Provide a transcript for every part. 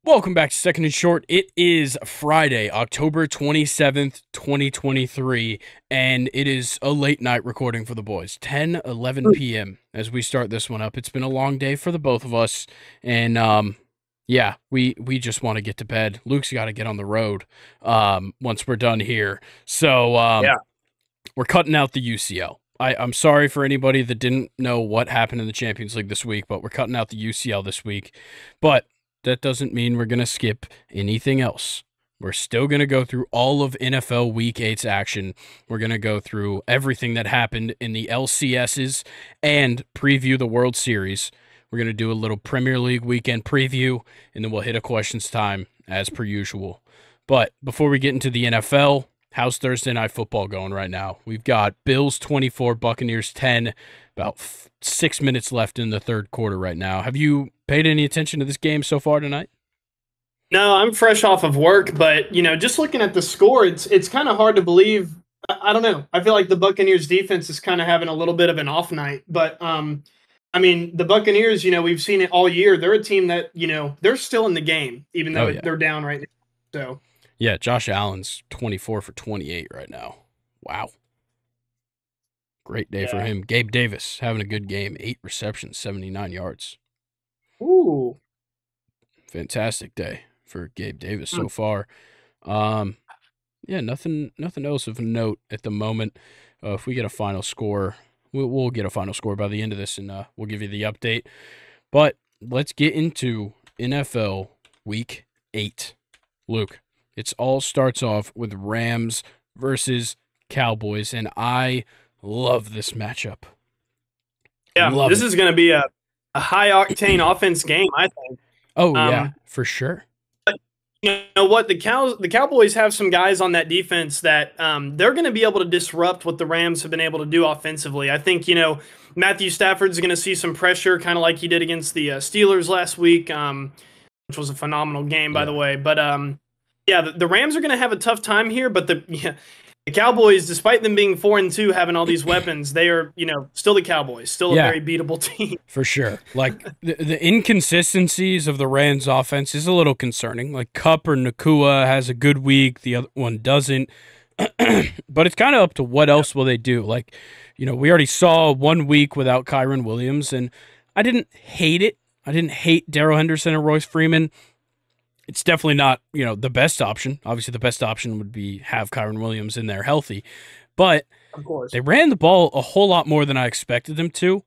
Welcome back to Second and Short. It is Friday, October 27th, 2023, and it is a late night recording for the boys. 10:11 p.m. as we start this one up. It's been a long day for the both of us, and yeah, we just want to get to bed. Luke's got to get on the road once we're done here. So Yeah. we're cutting out the UCL. I'm sorry for anybody that didn't know what happened in the Champions League this week, but we're cutting out the UCL this week. But that doesn't mean we're going to skip anything else. We're still going to go through all of NFL Week 8's action. We're going to go through everything that happened in the LCSs and preview the World Series. We're going to do a little Premier League weekend preview, and then we'll hit a questions time as per usual. But before we get into the NFL, how's Thursday Night Football going right now? We've got Bills 24, Buccaneers 10, about 6 minutes left in the third quarter right now. Have you paid any attention to this game so far tonight? No, I'm fresh off of work, but just looking at the score, it's kind of hard to believe. I don't know. I feel like the Buccaneers defense is kind of having a little bit of an off night, but I mean, the Buccaneers, we've seen it all year. They're a team that, they're still in the game, even though they're down right now. So yeah, Josh Allen's 24 for 28 right now. Wow. Great day for him. Gabe Davis having a good game. 8 receptions, 79 yards. Ooh. Fantastic day for Gabe Davis so far. Yeah, nothing else of note at the moment. If we get a final score, we'll get a final score by the end of this, and we'll give you the update. But let's get into NFL Week 8. Luke, it all starts off with Rams versus Cowboys, and I love this matchup. Yeah, this is going to be a high-octane offense game, I think. Oh, yeah, for sure. But you know what? The Cowboys have some guys on that defense that they're going to be able to disrupt what the Rams have been able to do offensively. I think, Matthew Stafford's going to see some pressure, kind of like he did against the Steelers last week, which was a phenomenal game, by the way. But, yeah, the Rams are going to have a tough time here, but the Cowboys, despite them being 4-2, having all these weapons, they are, still the Cowboys, still a very beatable team. For sure. Like, the inconsistencies of the Rams offense is a little concerning. Like, Kupp or Nakua has a good week, the other one doesn't. But it's kind of up to what else will they do. Like, we already saw 1 week without Kyron Williams, and I didn't hate it. I didn't hate Darrell Henderson or Royce Freeman. It's definitely not, the best option. Obviously, the best option would be have Kyron Williams in there healthy. But of course, they ran the ball a whole lot more than I expected them to.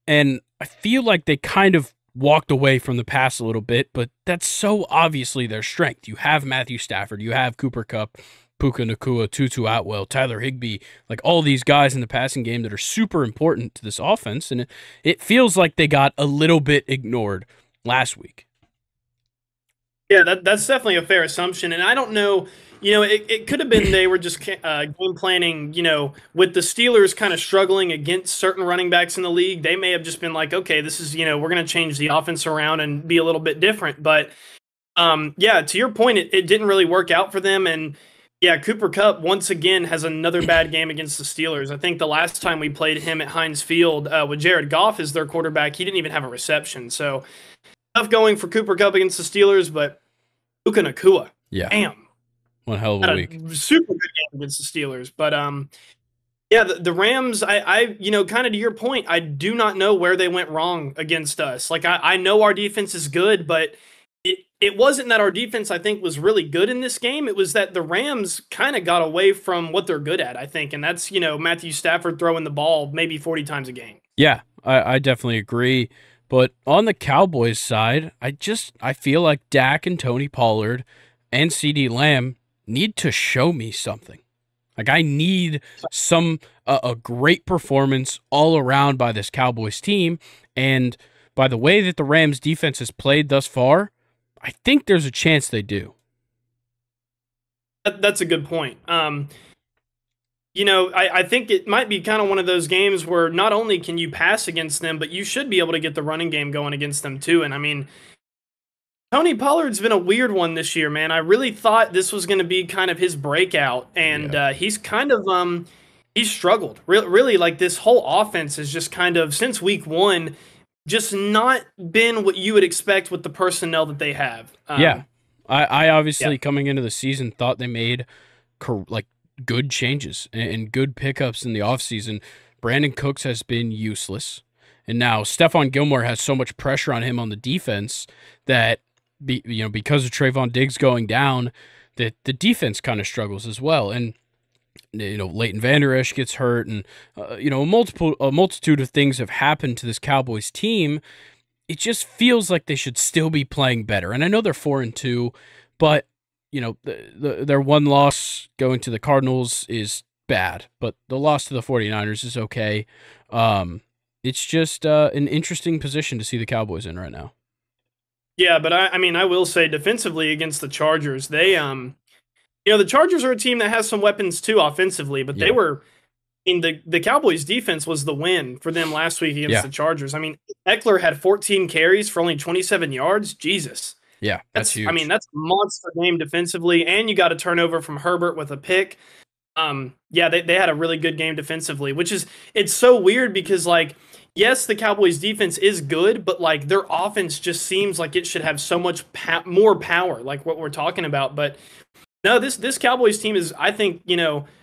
And I feel like they kind of walked away from the pass a little bit, but that's so obviously their strength. You have Matthew Stafford, you have Cooper Kupp, Puka Nakua, Tutu Atwell, Tyler Higbee, like all these guys in the passing game that are super important to this offense. And it feels like they got a little bit ignored last week. Yeah, that's definitely a fair assumption. And I don't know, it could have been they were just game planning, with the Steelers kind of struggling against certain running backs in the league. They may have just been like, okay, this is, we're going to change the offense around and be a little bit different. But, yeah, to your point, it didn't really work out for them. And, yeah, Cooper Kupp, once again, has another bad game against the Steelers. I think the last time we played him at Heinz Field with Jared Goff as their quarterback, he didn't even have a reception. So, tough going for Cooper Kupp against the Steelers, but Puka Nakua. Yeah. Damn. One hell of a week. Super good game against the Steelers. But yeah, the Rams, I kind of to your point, I do not know where they went wrong against us. Like I know our defense is good, but it wasn't that our defense, I think, was really good in this game. It was that the Rams kind of got away from what they're good at, I think. And that's, Matthew Stafford throwing the ball maybe 40 times a game. Yeah, I definitely agree. But on the Cowboys side, I feel like Dak and Tony Pollard and CeeDee Lamb need to show me something. Like I need a great performance all around by this Cowboys team. And by the way that the Rams defense has played thus far, I think there's a chance they do. That's a good point. I think it might be kind of one of those games where not only can you pass against them, but you should be able to get the running game going against them too. And I mean, Tony Pollard's been a weird one this year, man. I really thought this was going to be kind of his breakout, and he's kind of he's struggled. Really, like this whole offense is just kind of since week 1 just not been what you would expect with the personnel that they have. Yeah. I Yeah. obviously coming into the season thought they made like good changes and good pickups in the offseason. Brandon Cooks has been useless. And now Stephon Gilmore has so much pressure on him on the defense that because of Trayvon Diggs going down, that the defense kind of struggles as well. And Leighton Vander Esch gets hurt, and a multitude of things have happened to this Cowboys team. It just feels like they should still be playing better. And I know they're 4-2, but their one loss going to the Cardinals is bad, but the loss to the 49ers is okay. It's just an interesting position to see the Cowboys in right now. Yeah, but I mean, I will say defensively against the Chargers, they the Chargers are a team that has some weapons too offensively, but they Yeah. were the Cowboys defense was the win for them last week against Yeah. the Chargers. I mean, Eckler had 14 carries for only 27 yards. Jesus. Yeah, that's huge. I mean, that's a monster game defensively, and you got a turnover from Herbert with a pick. Yeah, they had a really good game defensively, which is it's so weird because like yes, the Cowboys defense is good, but like their offense just seems like it should have so much more power, like what we're talking about. But no, this Cowboys team is, I think,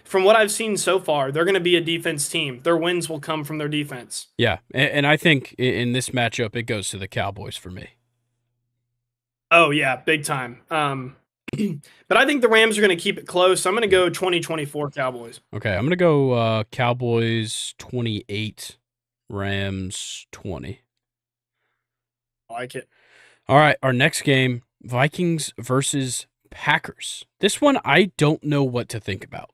from what I've seen so far, they're going to be a defense team. Their wins will come from their defense. Yeah, and I think in this matchup, it goes to the Cowboys for me. Oh yeah, big time. But I think the Rams are going to keep it close. I'm going to go 2024 Cowboys. Okay, I'm going to go Cowboys 28, Rams 20. I like it. All right, our next game, Vikings versus Packers. This one, I don't know what to think about.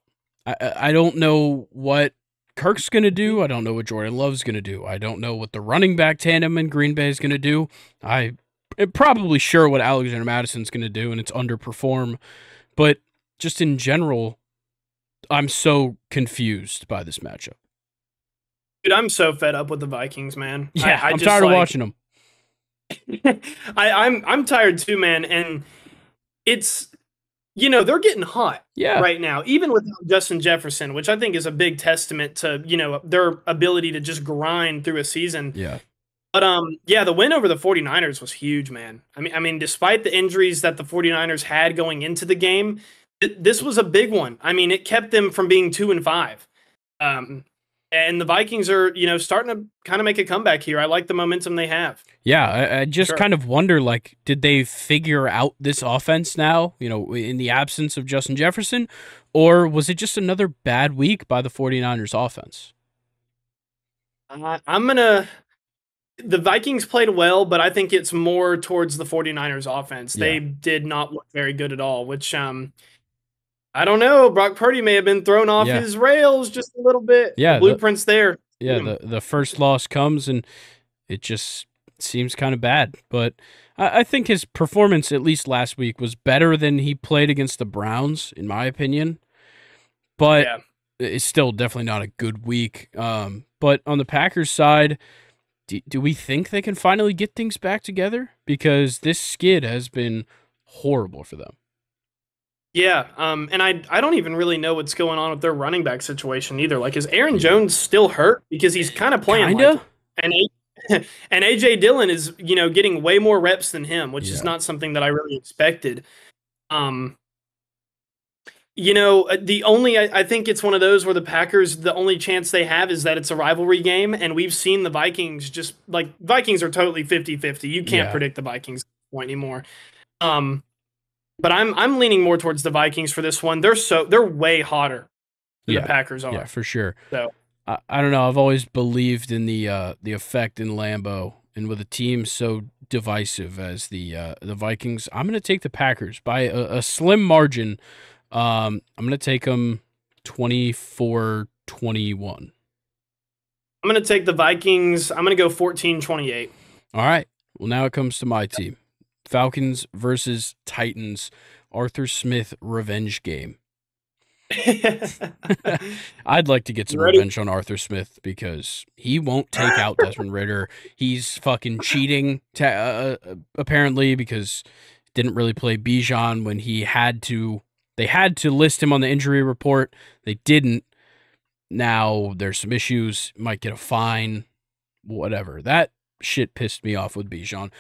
I don't know what Kirk's going to do. I don't know what Jordan Love's going to do. I don't know what the running back tandem in Green Bay is going to do. I'm probably sure what Alexander Madison's going to do, and it's underperform. But just in general, I'm so confused by this matchup. Dude, I'm so fed up with the Vikings, man. Yeah, I'm tired of watching them. I'm tired too, man. And it's they're getting hot right now, even without Justin Jefferson, which I think is a big testament to their ability to just grind through a season. Yeah. But the win over the 49ers was huge, man. I mean, despite the injuries that the 49ers had going into the game, this was a big one. I mean, it kept them from being 2-5. And the Vikings are, starting to kind of make a comeback here. I like the momentum they have. Yeah, I just kind of wonder, like, did they figure out this offense now, in the absence of Justin Jefferson? Or was it just another bad week by the 49ers offense? The Vikings played well, but I think it's more towards the 49ers offense. Yeah. They did not look very good at all, which I don't know. Brock Purdy may have been thrown off his rails just a little bit. Yeah, the blueprint's there. Yeah, the first loss comes, and it just seems kind of bad. But I think his performance, at least last week, was better than he played against the Browns, in my opinion. But it's still definitely not a good week. But on the Packers side, do we think they can finally get things back together? Because this skid has been horrible for them. Yeah, and I don't even really know what's going on with their running back situation either. Like, is Aaron Jones still hurt? Because he's kind of playing like it. And AJ Dillon is, getting way more reps than him, which is not something that I really expected. I think it's one of those where the Packers, the only chance they have is that it's a rivalry game, and we've seen the Vikings Vikings are totally 50-50. You can't predict the Vikings at this point anymore. But I'm leaning more towards the Vikings for this one. They're way hotter than the Packers are. Yeah, for sure. So I don't know. I've always believed in the effect in Lambeau, and with a team so divisive as the Vikings, I'm going to take the Packers by a slim margin. I'm going to take them 24-21. I'm going to take the Vikings. I'm going to go 14-28. All right. Well, now it comes to my team. Falcons versus Titans, Arthur Smith revenge game. I'd like to get some revenge on Arthur Smith because he won't take out Desmond Ridder. He's fucking cheating, apparently, because didn't really play Bijan when he had to. They had to list him on the injury report. They didn't. Now there's some issues. Might get a fine. Whatever. That shit pissed me off with Bijan.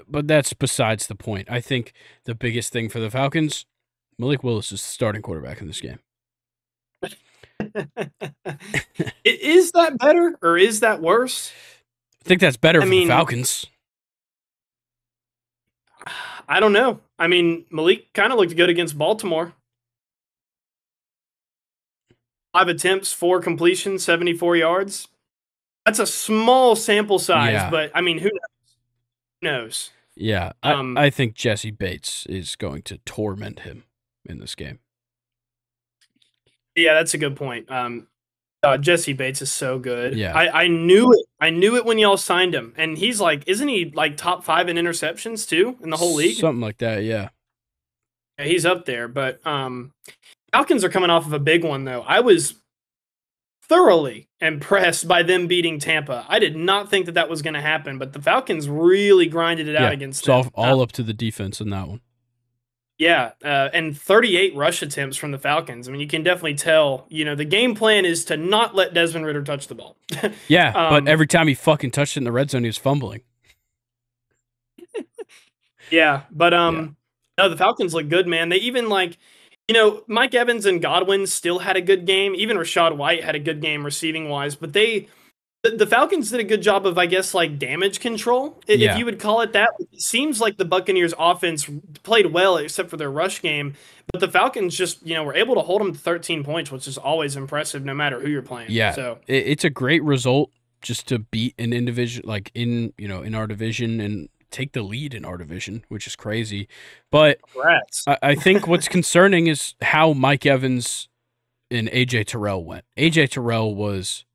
But that's besides the point. I think the biggest thing for the Falcons, Malik Willis is the starting quarterback in this game. Is that better or is that worse? I think that's better for the Falcons. I don't know. I mean, Malik kind of looked good against Baltimore. 5 attempts, 4 completions, 74 yards. That's a small sample size, but I mean, who knows? Yeah, I think Jesse Bates is going to torment him in this game. Yeah, that's a good point. Jesse Bates is so good. Yeah, I knew it. I knew it when y'all signed him, and he's like, isn't he like top 5 in interceptions too in the whole league? Something like that. Yeah, he's up there. But Falcons are coming off of a big one though. I was thoroughly impressed by them beating Tampa. I did not think that was going to happen, but the Falcons really grinded it out against them. It's all up to the defense in that one. Yeah, and 38 rush attempts from the Falcons. I mean, you can definitely tell, the game plan is to not let Desmond Ridder touch the ball. Yeah, but every time he fucking touched it in the red zone, he was fumbling. Yeah, but no, the Falcons look good, man. They even Mike Evans and Godwin still had a good game. Even Rachaad White had a good game receiving wise, but the Falcons did a good job of, I guess, like damage control, if you would call it that. It seems like the Buccaneers offense played well except for their rush game, but the Falcons just, were able to hold them to 13 points, which is always impressive no matter who you're playing. Yeah, so it's a great result just to beat an individual, like in our division and take the lead in our division, which is crazy. But I think what's concerning is how Mike Evans and A.J. Terrell went. A.J. Terrell was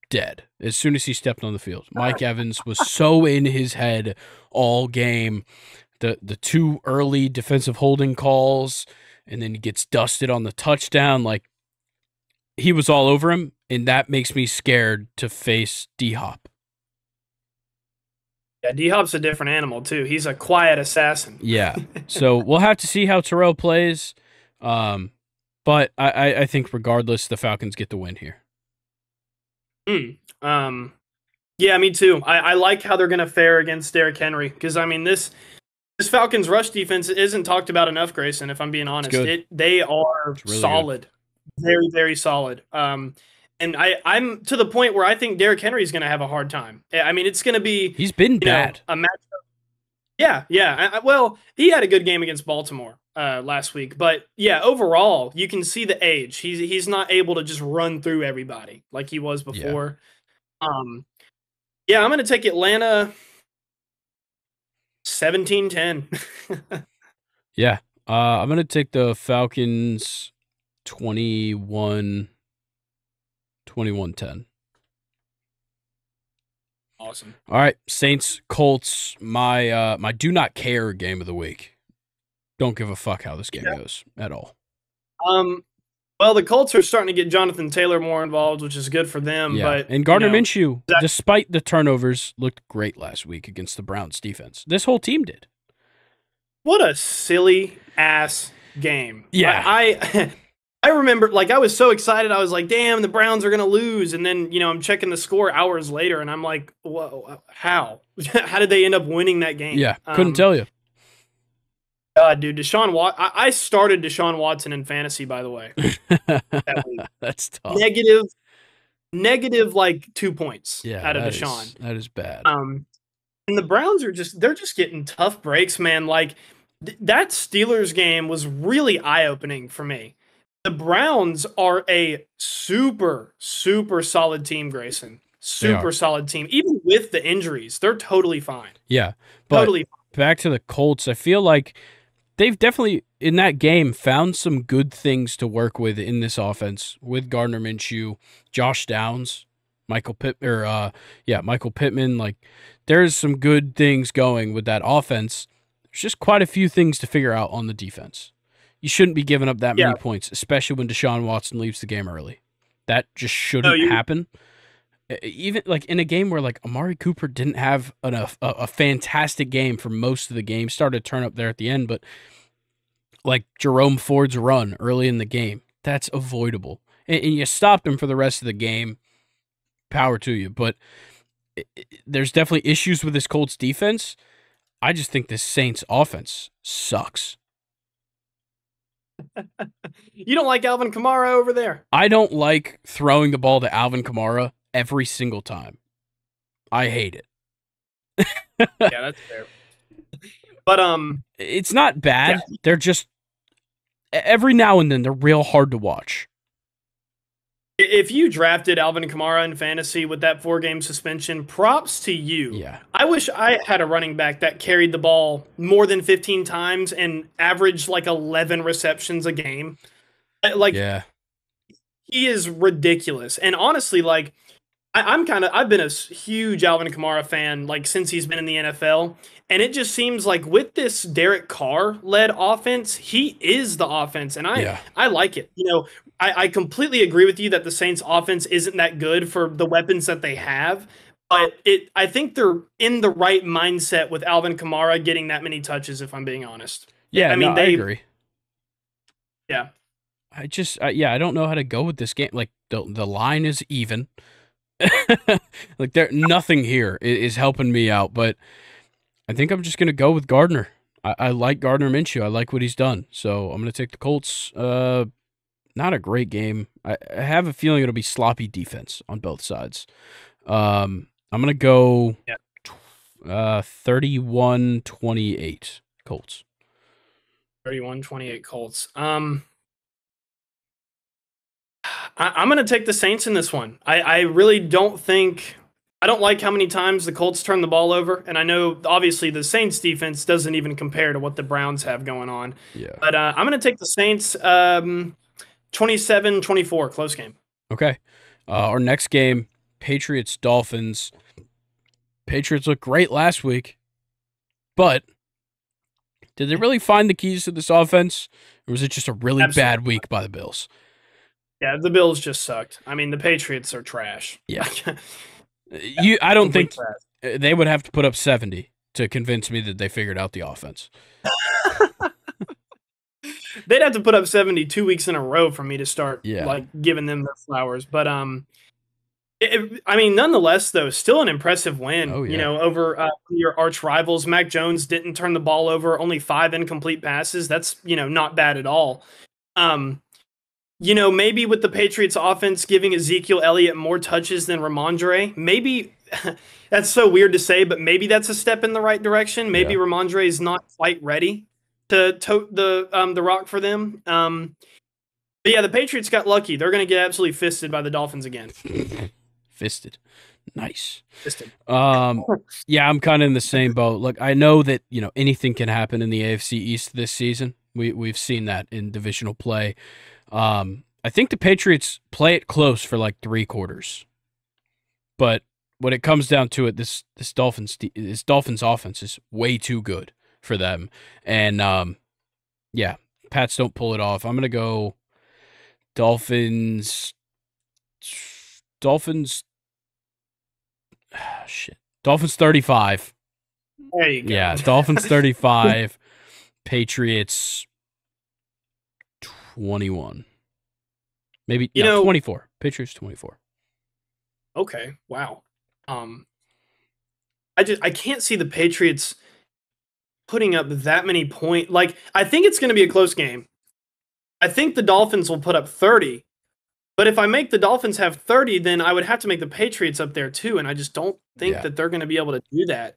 dead as soon as he stepped on the field. Mike Evans was so in his head all game. The 2 early defensive holding calls, and then he gets dusted on the touchdown. Like, he was all over him, and that makes me scared to face D-Hop. Yeah, D-Hop's a different animal, too. He's a quiet assassin. Yeah. So we'll have to see how Terrell plays. But I think regardless, the Falcons get the win here. Yeah, me too. I like how they're going to fare against Derrick Henry because, I mean, this Falcons rush defense isn't talked about enough, Grayson, if I'm being honest. They are really solid. Good. Very, very solid. And I'm to the point where I think Derrick Henry is going to have a hard time. I mean, it's going to be... He's been bad. A matchup. Yeah. Well, he had a good game against Baltimore last week. But, yeah, overall, you can see the age. He's not able to just run through everybody like he was before. Yeah, I'm going to take Atlanta 17-10. Yeah. I'm going to take the Falcons 21-10. Awesome. All right, Saints, Colts, my do not care game of the week. Don't give a fuck how this game goes at all. Well, the Colts are starting to get Jonathan Taylor more involved, which is good for them. Yeah. And Gardner Minshew, despite the turnovers, looked great last week against the Browns defense. This whole team did. What a silly ass game. Yeah. I remember, I was so excited. I was like, damn, the Browns are going to lose. And then, I'm checking the score hours later, and I'm like, whoa, how? How did they end up winning that game? Yeah, couldn't tell you. God, dude, I started Deshaun Watson in fantasy, by the way. That's tough. Negative 2 points out of Deshaun. That is bad. And the Browns they're just getting tough breaks, man. That Steelers game was really eye-opening for me. The Browns are a super, super solid team, Grayson. Super solid team. Even with the injuries, they're totally fine. Yeah. But totally fine. Back to the Colts, I feel like they've definitely, in that game, found some good things to work with in this offense with Gardner Minshew, Josh Downs, Michael Pittman. There's some good things going with that offense. There's just quite a few things to figure out on the defense. You shouldn't be giving up that many points, especially when Deshaun Watson leaves the game early. That just shouldn't happen. Even in a game where Amari Cooper didn't have a fantastic game for most of the game, started to turn up there at the end, but Jerome Ford's run early in the game, that's avoidable. And you stopped him for the rest of the game. Power to you. But there's definitely issues with this Colts defense. I just think this Saints offense sucks. You don't like Alvin Kamara over there? I don't like throwing the ball to Alvin Kamara every single time. I hate it. Yeah, that's fair. But It's not bad. yeah, They're just every now and then they're real hard to watch. if you drafted Alvin Kamara in fantasy with that 4-game suspension, props to you. Yeah. I wish I had a running back that carried the ball more than 15 times and averaged like 11 receptions a game. Like, Yeah. he is ridiculous. And honestly, like, I've been a huge Alvin Kamara fan like since he's been in the NFL, and it just seems like with this Derek Carr led offense, he is the offense, and Yeah. I like it. I completely agree with you that the Saints offense isn't that good for the weapons that they have, but I think they're in the right mindset with Alvin Kamara getting that many touches. If I'm being honest, Yeah, I mean I agree. yeah. I don't know how to go with this game. Like the line is even. Like nothing here is helping me out, but I think I'm just gonna go with Gardner. I like Gardner Minshew. I like what he's done, so I'm gonna take the Colts. Not a great game. I have a feeling it'll be sloppy defense on both sides. I'm gonna go 31-28 Colts. 31-28 Colts. I'm going to take the Saints in this one. I really don't think – I don't like how many times the Colts turn the ball over. And I know, obviously, the Saints defense doesn't even compare to what the Browns have going on. Yeah. But I'm going to take the Saints 27-24, close game. Okay. Our next game, Patriots-Dolphins. Patriots looked great last week, but did they really find the keys to this offense, or was it just a really bad week by the Bills? Yeah, the Bills just sucked. I mean, the Patriots are trash. Yeah. I don't think they would have to put up 70 to convince me that they figured out the offense. They'd have to put up 70 2 weeks in a row for me to start giving them their flowers. But I mean, nonetheless, though, still an impressive win. Oh, yeah. Over your arch rivals. Mac Jones didn't turn the ball over. Only 5 incomplete passes. That's not bad at all. Maybe with the Patriots offense giving Ezekiel Elliott more touches than Ramondre, maybe that's so weird to say, but maybe that's a step in the right direction. Maybe Ramondre is not quite ready to tote the rock for them. But yeah, the Patriots got lucky. They're going to get absolutely fisted by the Dolphins again. Fisted. Nice. Fisted. Yeah, I'm kind of in the same boat. Look, I know that, anything can happen in the AFC East this season. We've seen that in divisional play. I think the Patriots play it close for like 3 quarters, but when it comes down to it, this Dolphins offense is way too good for them, and Pats don't pull it off. I'm gonna go Dolphins. Dolphins 35. There you go. Yeah, Dolphins 35, Patriots 21. Maybe 24. Patriots 24. Okay. Wow. I can't see the Patriots putting up that many points. Like, I think it's going to be a close game. I think the Dolphins will put up 30. But if I make the Dolphins have 30, then I would have to make the Patriots up there too, and I just don't think that they're going to be able to do that.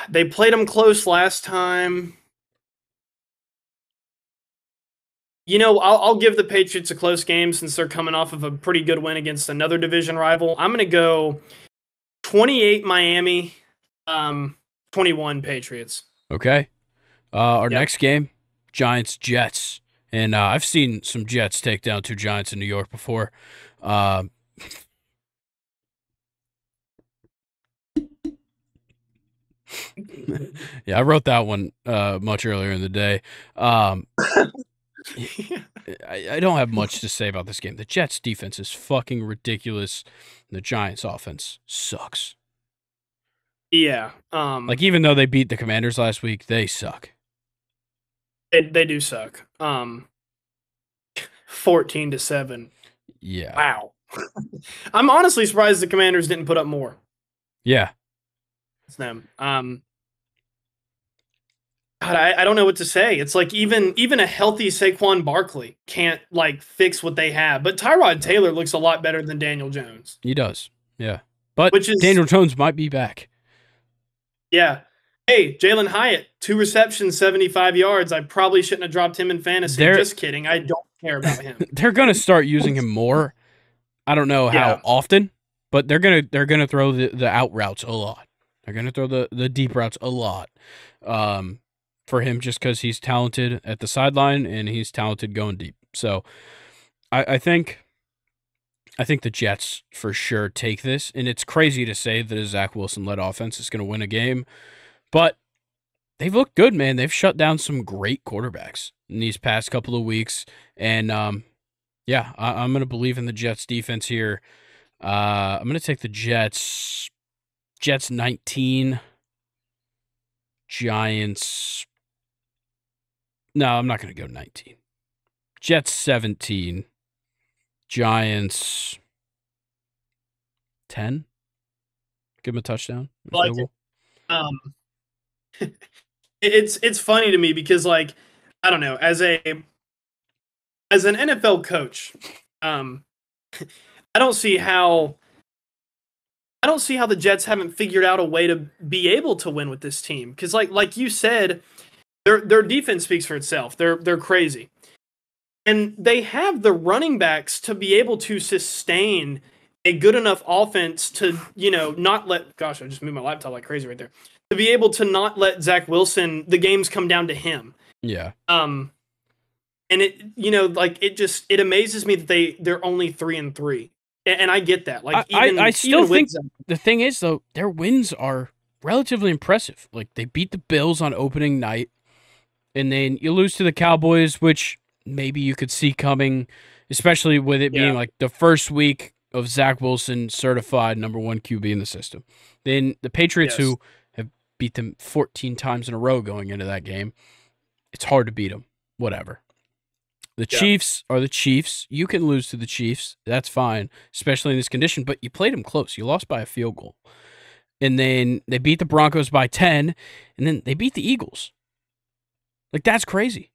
They played them close last time. I'll give the Patriots a close game since they're coming off of a pretty good win against another division rival. I'm going to go 28 Miami, 21 Patriots. Okay. Our next game, Giants-Jets. And I've seen some Jets take down 2 Giants in New York before. Yeah, I wrote that one much earlier in the day. I don't have much to say about this game. The Jets defense is fucking ridiculous. The Giants offense sucks. Yeah. Like, even though they beat the Commanders last week, they suck. They do suck. 14-7. Yeah. Wow. I'm honestly surprised the Commanders didn't put up more. Yeah. It's them. God, I don't know what to say. It's like even a healthy Saquon Barkley can't like fix what they have. But Tyrod Taylor looks a lot better than Daniel Jones, He does. Yeah. But which is Daniel Jones might be back. yeah. Hey, Jalen Hyatt, 2 receptions, 75 yards. I probably shouldn't have dropped him in fantasy. They're Just kidding. I don't care about him. they're gonna start using him more. I don't know how Yeah. often, but they're gonna throw the out routes a lot. They're gonna throw the deep routes a lot. For him just because he's talented at the sideline and he's talented going deep. So I think the Jets for sure take this, and it's crazy to say that a Zach Wilson led offense is going to win a game, but they've looked good, man. They've shut down some great quarterbacks in these past couple of weeks, and yeah, I'm going to believe in the Jets defense here. I'm going to take the Jets. Jets 19, Giants. No, I'm not going to go 19. Jets 17, Giants 10. Give him a touchdown. Like it. Um, it's funny to me because like I don't know as an NFL coach, I don't see how the Jets haven't figured out a way to be able to win with this team because like you said, their defense speaks for itself. They're crazy, and they have the running backs to be able to sustain a good enough offense to not let. Gosh, I just moved my laptop like crazy right there. To be able to not let Zach Wilson, the games come down to him. Yeah. And it amazes me that they're only 3-3, and I get that. Like I still think Zach, the thing is though their wins are relatively impressive. Like they beat the Bills on opening night, and then you lose to the Cowboys, which maybe you could see coming, especially with it being like the first week of Zach Wilson certified number 1 QB in the system. Then the Patriots, who have beat them 14 times in a row going into that game, it's hard to beat them. Whatever. The Chiefs are the Chiefs. You can lose to the Chiefs. That's fine, especially in this condition. But you played them close. You lost by a field goal. And then they beat the Broncos by 10, and then they beat the Eagles. Like, that's crazy.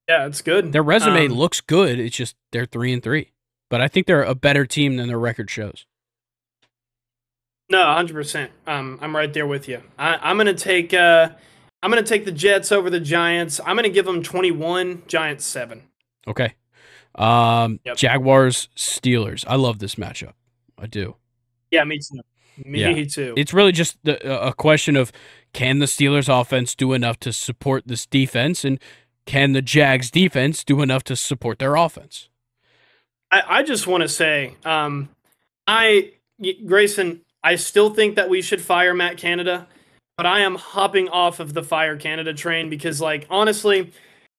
Yeah, it's good. Their resume looks good. It's just they're 3-3. But I think they're a better team than their record shows. No, 100%. I'm right there with you. I'm gonna take the Jets over the Giants. I'm gonna give them 21, Giants 7. Okay. Jaguars, Steelers. I love this matchup. I do. Yeah, me too. Me too. It's really just a question of can the Steelers offense do enough to support this defense, and can the Jags defense do enough to support their offense? I just want to say, Grayson, I still think that we should fire Matt Canada, but I am hopping off of the fire Canada train because, like, honestly,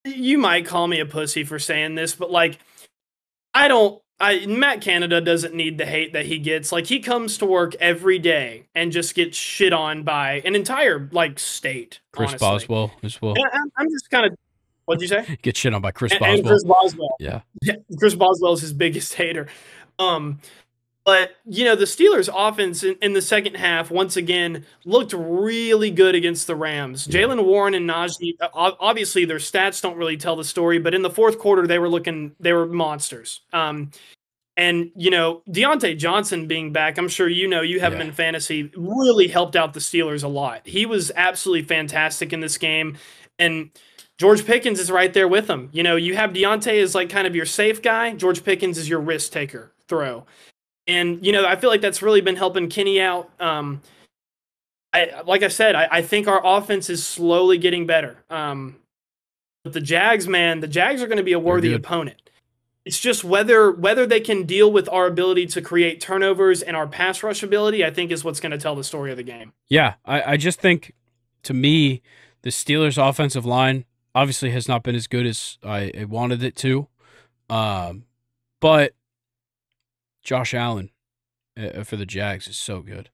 you might call me a pussy for saying this, but like, Matt Canada doesn't need the hate that he gets. Like, he comes to work every day and just gets shit on by an entire like state. Chris honestly. Boswell as well. And I'm just kind of. What'd you say? Get shit on by Chris Boswell. And Chris Boswell. Yeah. Chris Boswell is his biggest hater. But, the Steelers' offense in the second half, once again, looked really good against the Rams. Yeah. Jaylen Warren and Najee, obviously their stats don't really tell the story, but in the fourth quarter, they were monsters. And, Deontay Johnson being back, I'm sure you have him in fantasy, really helped out the Steelers a lot. He was absolutely fantastic in this game. And George Pickens is right there with him. You have Deontay as like kind of your safe guy. George Pickens is your risk taker throw. And, I feel like that's really been helping Kenny out. Like I said, I think our offense is slowly getting better. But the Jags are going to be a worthy opponent. It's just whether they can deal with our ability to create turnovers and our pass rush ability, I think is what's going to tell the story of the game. Yeah, I just think, to me, the Steelers' offensive line obviously has not been as good as I wanted it to. But Josh Allen for the Jags is so good.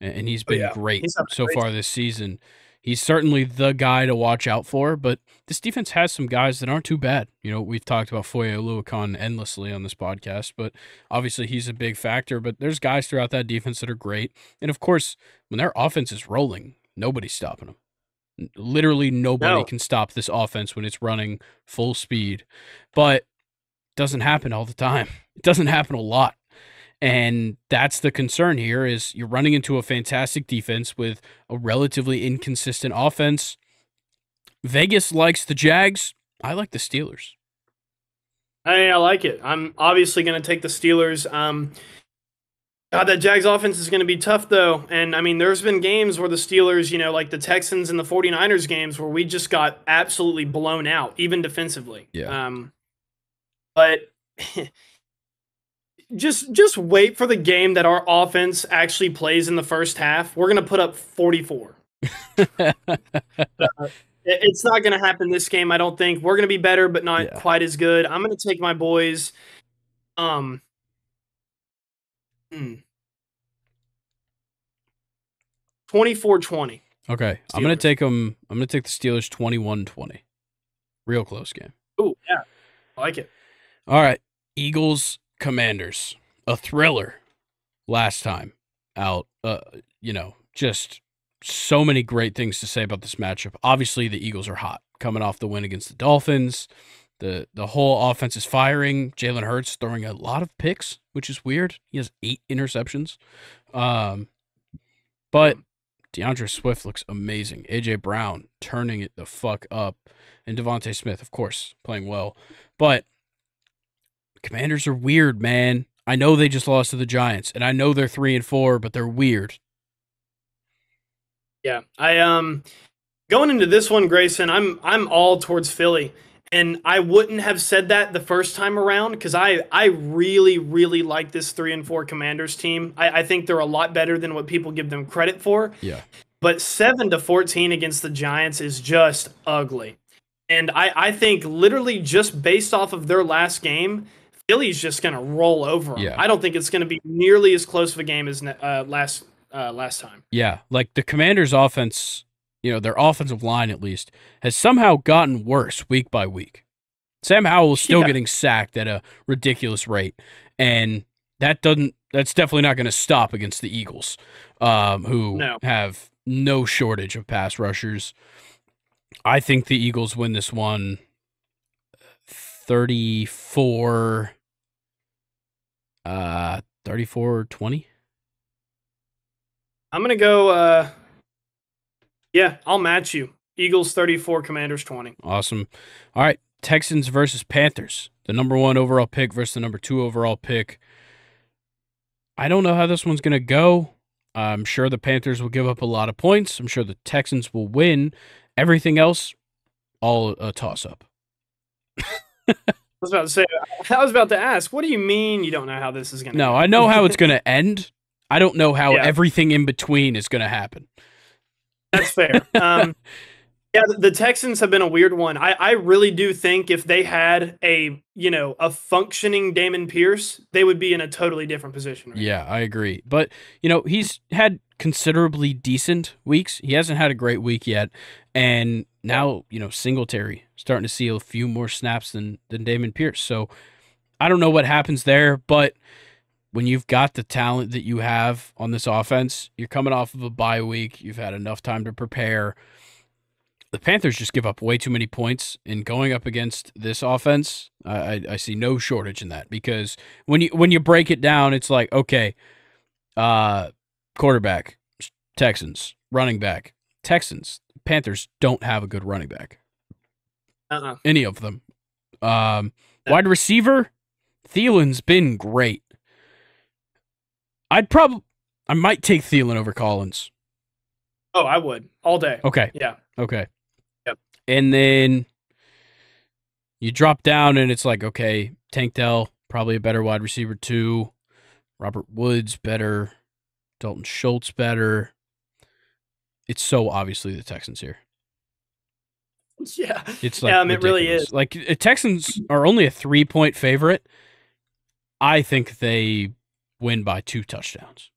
And he's been great so far this season. He's certainly the guy to watch out for, but this defense has some guys that aren't too bad. You know, we've talked about Foye Oluokun endlessly on this podcast, but obviously he's a big factor. But there's guys throughout that defense that are great. And of course, when their offense is rolling, nobody's stopping them. Literally nobody No. can stop this offense when it's running full speed. But it doesn't happen all the time. It doesn't happen a lot. And that's the concern here is you're running into a fantastic defense with a relatively inconsistent offense. Vegas likes the Jags. I like the Steelers. I like it. I'm obviously going to take the Steelers. God, that Jags offense is going to be tough, though. And, I mean, there's been games where the Steelers, like the Texans and the 49ers games where we just got absolutely blown out, even defensively. Yeah. But just wait for the game that our offense actually plays in the first half. We're going to put up 44. It's not going to happen this game, I don't think. We're going to be better, but not quite as good. I'm going to take my boys. 24-20. Okay. Steelers. I'm going to take them. I'm going to take the Steelers 21-20. Real close game. Oh, yeah. I like it. All right. Eagles, Commanders. A thriller last time out. Just so many great things to say about this matchup. Obviously, the Eagles are hot. Coming off the win against the Dolphins. The whole offense is firing. Jalen Hurts throwing a lot of picks, which is weird. He has 8 interceptions. But DeAndre Swift looks amazing. A.J. Brown turning it the fuck up. And Devontae Smith, of course, playing well. But Commanders are weird, man. I know they just lost to the Giants, and I know they're 3-4, but they're weird. Yeah. Going into this one, Grayson, I'm all towards Philly. And I wouldn't have said that the first time around because I really, really like this 3-4 Commanders team. I think they're a lot better than what people give them credit for. Yeah. But 7-14 against the Giants is just ugly. And I think literally just based off of their last game, Philly's just going to roll over them. Yeah. I don't think it's going to be nearly as close of a game as last time. Yeah, like the Commanders' offense, their offensive line at least, has somehow gotten worse week by week. Sam Howell is still getting sacked at a ridiculous rate, and that's definitely not going to stop against the Eagles, who have no shortage of pass rushers. I think the Eagles win this one 34-20. I'm going to go, I'll match you. Eagles 34, Commanders 20. Awesome. All right, Texans versus Panthers. The number 1 overall pick versus the number 2 overall pick. I don't know how this one's going to go. I'm sure the Panthers will give up a lot of points. I'm sure the Texans will win. Everything else, all a toss-up. I was about to ask, what do you mean you don't know how this is going to No, I know how it's going to end. I don't know how everything in between is going to happen. That's fair. The Texans have been a weird one. I really do think if they had a functioning Damon Pierce, they would be in a totally different position. Right now. I agree. But, he's had considerably decent weeks. He hasn't had a great week yet. And now, Singletary starting to see a few more snaps than Damon Pierce. So I don't know what happens there, but when you've got the talent that you have on this offense, you're coming off of a bye week, you've had enough time to prepare. The Panthers just give up way too many points, and going up against this offense, I see no shortage in that because when you break it down, it's like, okay, quarterback, Texans, running back, Texans, Panthers don't have a good running back. Any of them. Wide receiver, Thielen's been great. I might take Thielen over Collins. Oh, I would all day. Okay. Yeah. Okay. Yep. And then you drop down, and it's like, okay, Tank Dell, probably a better wide receiver too. Robert Woods better. Dalton Schultz better. It's so obviously the Texans here. Yeah. It's like it really is. Like Texans are only a 3-point favorite. I think they win by 2 touchdowns.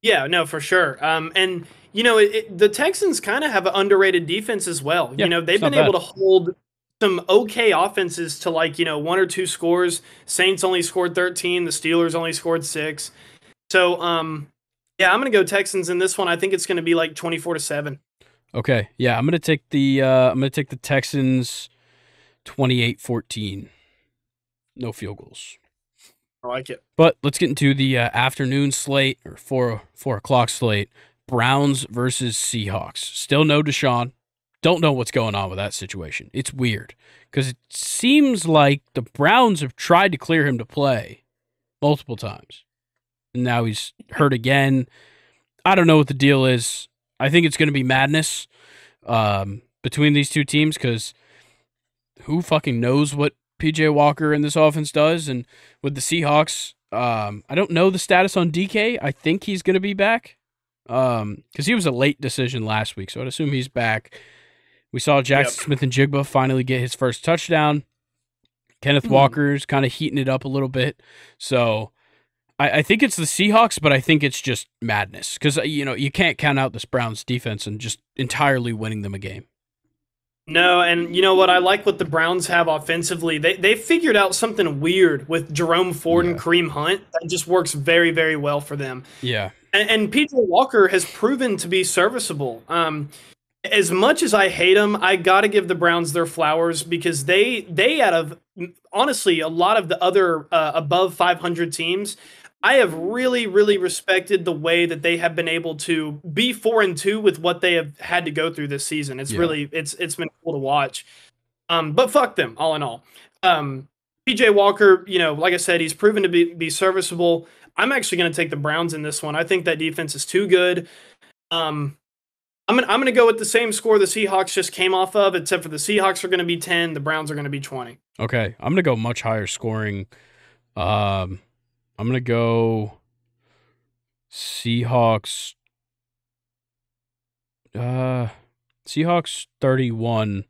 Yeah, no, for sure. And the Texans kind of have an underrated defense as well. Yeah, They've it's not been able bad. to hold some okay offenses to like, one or two scores. Saints only scored 13, the Steelers only scored 6. So, yeah, I'm going to go Texans in this one. I think it's going to be like 24-7. Okay, yeah, I'm gonna take the Texans 28-14. No field goals. I like it. But let's get into the afternoon slate or 4 o'clock slate. Browns versus Seahawks. Still no Deshaun. Don't know what's going on with that situation. It's weird because it seems like the Browns have tried to clear him to play multiple times. And now he's hurt again. I don't know what the deal is. I think it's going to be madness between these two teams because who fucking knows what PJ Walker and this offense does? And with the Seahawks, I don't know the status on DK. I think he's going to be back because he was a late decision last week, so I'd assume he's back. We saw Jackson Smith and Jigba finally get his first touchdown. Kenneth Walker's kind of heating it up a little bit. So I think it's the Seahawks, but I think it's just madness because, you can't count out this Browns defense and just entirely winning them a game. No, and you know what? I like what the Browns have offensively. They figured out something weird with Jerome Ford and Kareem Hunt that just works very, very well for them. Yeah. And PJ Walker has proven to be serviceable. As much as I hate them, I got to give the Browns their flowers because they out of honestly a lot of the other above 500 teams, I have really, really respected the way that they have been able to be 4-2 with what they have had to go through this season. It's really it's been cool to watch. But fuck them, all in all. PJ Walker, like I said, he's proven to be serviceable. I'm actually going to take the Browns in this one. I think that defense is too good. I'm gonna go with the same score the Seahawks just came off of, except for the Seahawks are going to be 10, the Browns are going to be 20. Okay, I'm gonna go much higher scoring. I'm going to go Seahawks. Seahawks 31,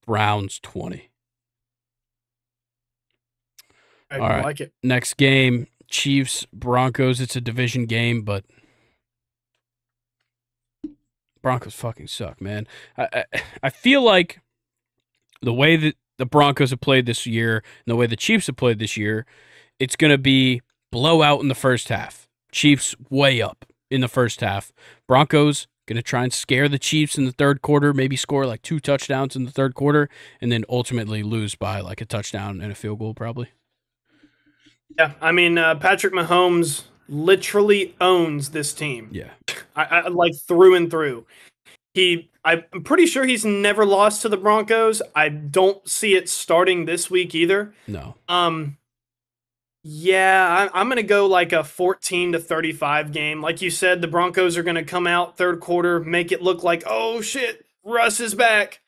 Browns 20. All right. I like it. Next game, Chiefs, Broncos. It's a division game, but Broncos fucking suck, man. I feel like the way that the Broncos have played this year and the way the Chiefs have played this year, it's going to be blowout in the first half. Chiefs way up in the first half. Broncos going to try and scare the Chiefs in the third quarter, maybe score like 2 touchdowns in the third quarter, and then ultimately lose by like a touchdown and a field goal probably. Yeah, I mean, Patrick Mahomes literally owns this team. Yeah. I like through and through. I'm pretty sure he's never lost to the Broncos. I don't see it starting this week either. No. Yeah, I'm going to go like a 14-35 game. Like you said, the Broncos are going to come out third quarter, make it look like, oh shit, Russ is back.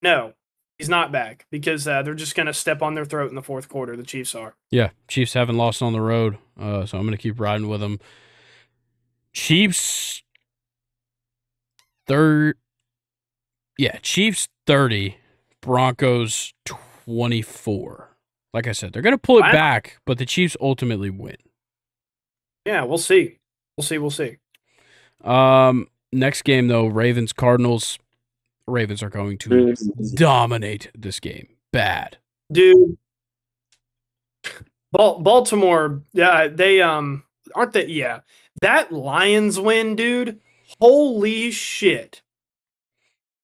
No, he's not back because they're just going to step on their throat in the fourth quarter. The Chiefs are. Yeah, Chiefs haven't lost on the road, so I'm going to keep riding with them. Chiefs Chiefs 30, Broncos 24. Like I said, they're going to pull it back, but the Chiefs ultimately win. Yeah, we'll see. We'll see. Next game, though, Ravens-Cardinals. Ravens are going to dominate this game. Bad. Dude. Baltimore, yeah, they aren't they? Yeah. That Lions win, dude. Holy shit.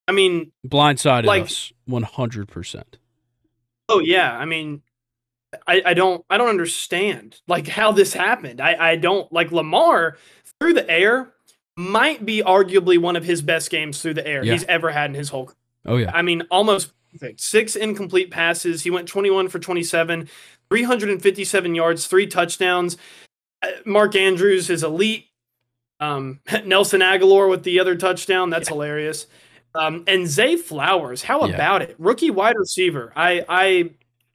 I mean, blindsided us 100%. Oh yeah, I mean, I don't understand like how this happened. I don't like Lamar through the air might be arguably one of his best games through the air he's ever had in his whole career. Oh yeah. I mean, almost perfect. 6 incomplete passes. He went 21 for 27, 357 yards, 3 touchdowns. Mark Andrews is elite. Nelson Aguilar with the other touchdown. That's hilarious. And Zay Flowers, how about it? Rookie wide receiver.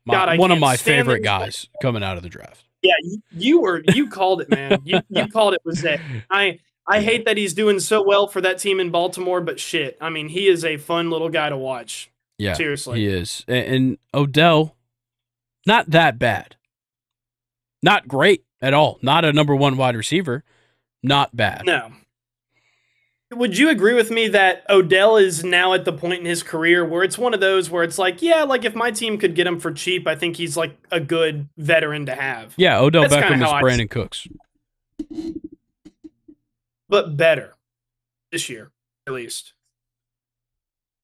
One of my favorite guys coming out of the draft. Yeah, you called it, man. You called it with Zay. I hate that he's doing so well for that team in Baltimore, but shit. I mean, he is a fun little guy to watch. Yeah, seriously. He is. And Odell, not that bad. Not great at all. Not a number 1 wide receiver. Not bad. No. Would you agree with me that Odell is now at the point in his career where it's one of those where it's like, yeah, like if my team could get him for cheap, I think he's like a good veteran to have. Yeah, Odell That's Beckham is how Brandon Cooks. But better this year, at least.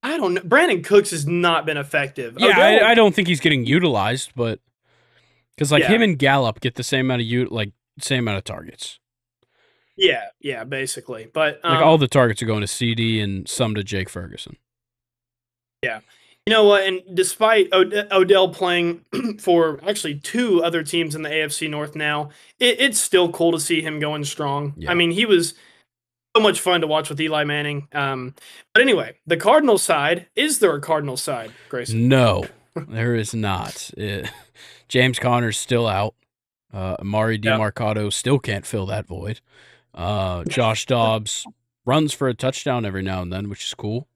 I don't know. Brandon Cooks has not been effective. Yeah, I don't think he's getting utilized, but because like him and Gallup get the same amount of same amount of targets. Yeah, basically. But like all the targets are going to CD and some to Jake Ferguson. Yeah. You know what? And despite Odell playing for actually 2 other teams in the AFC North now, it's still cool to see him going strong. Yeah. I mean, he was so much fun to watch with Eli Manning. But anyway, the Cardinals side, is there a Cardinals side, Grayson? No, there is not. James Conner's still out. Amari DiMarcado still can't fill that void. Josh Dobbs runs for a touchdown every now and then, which is cool.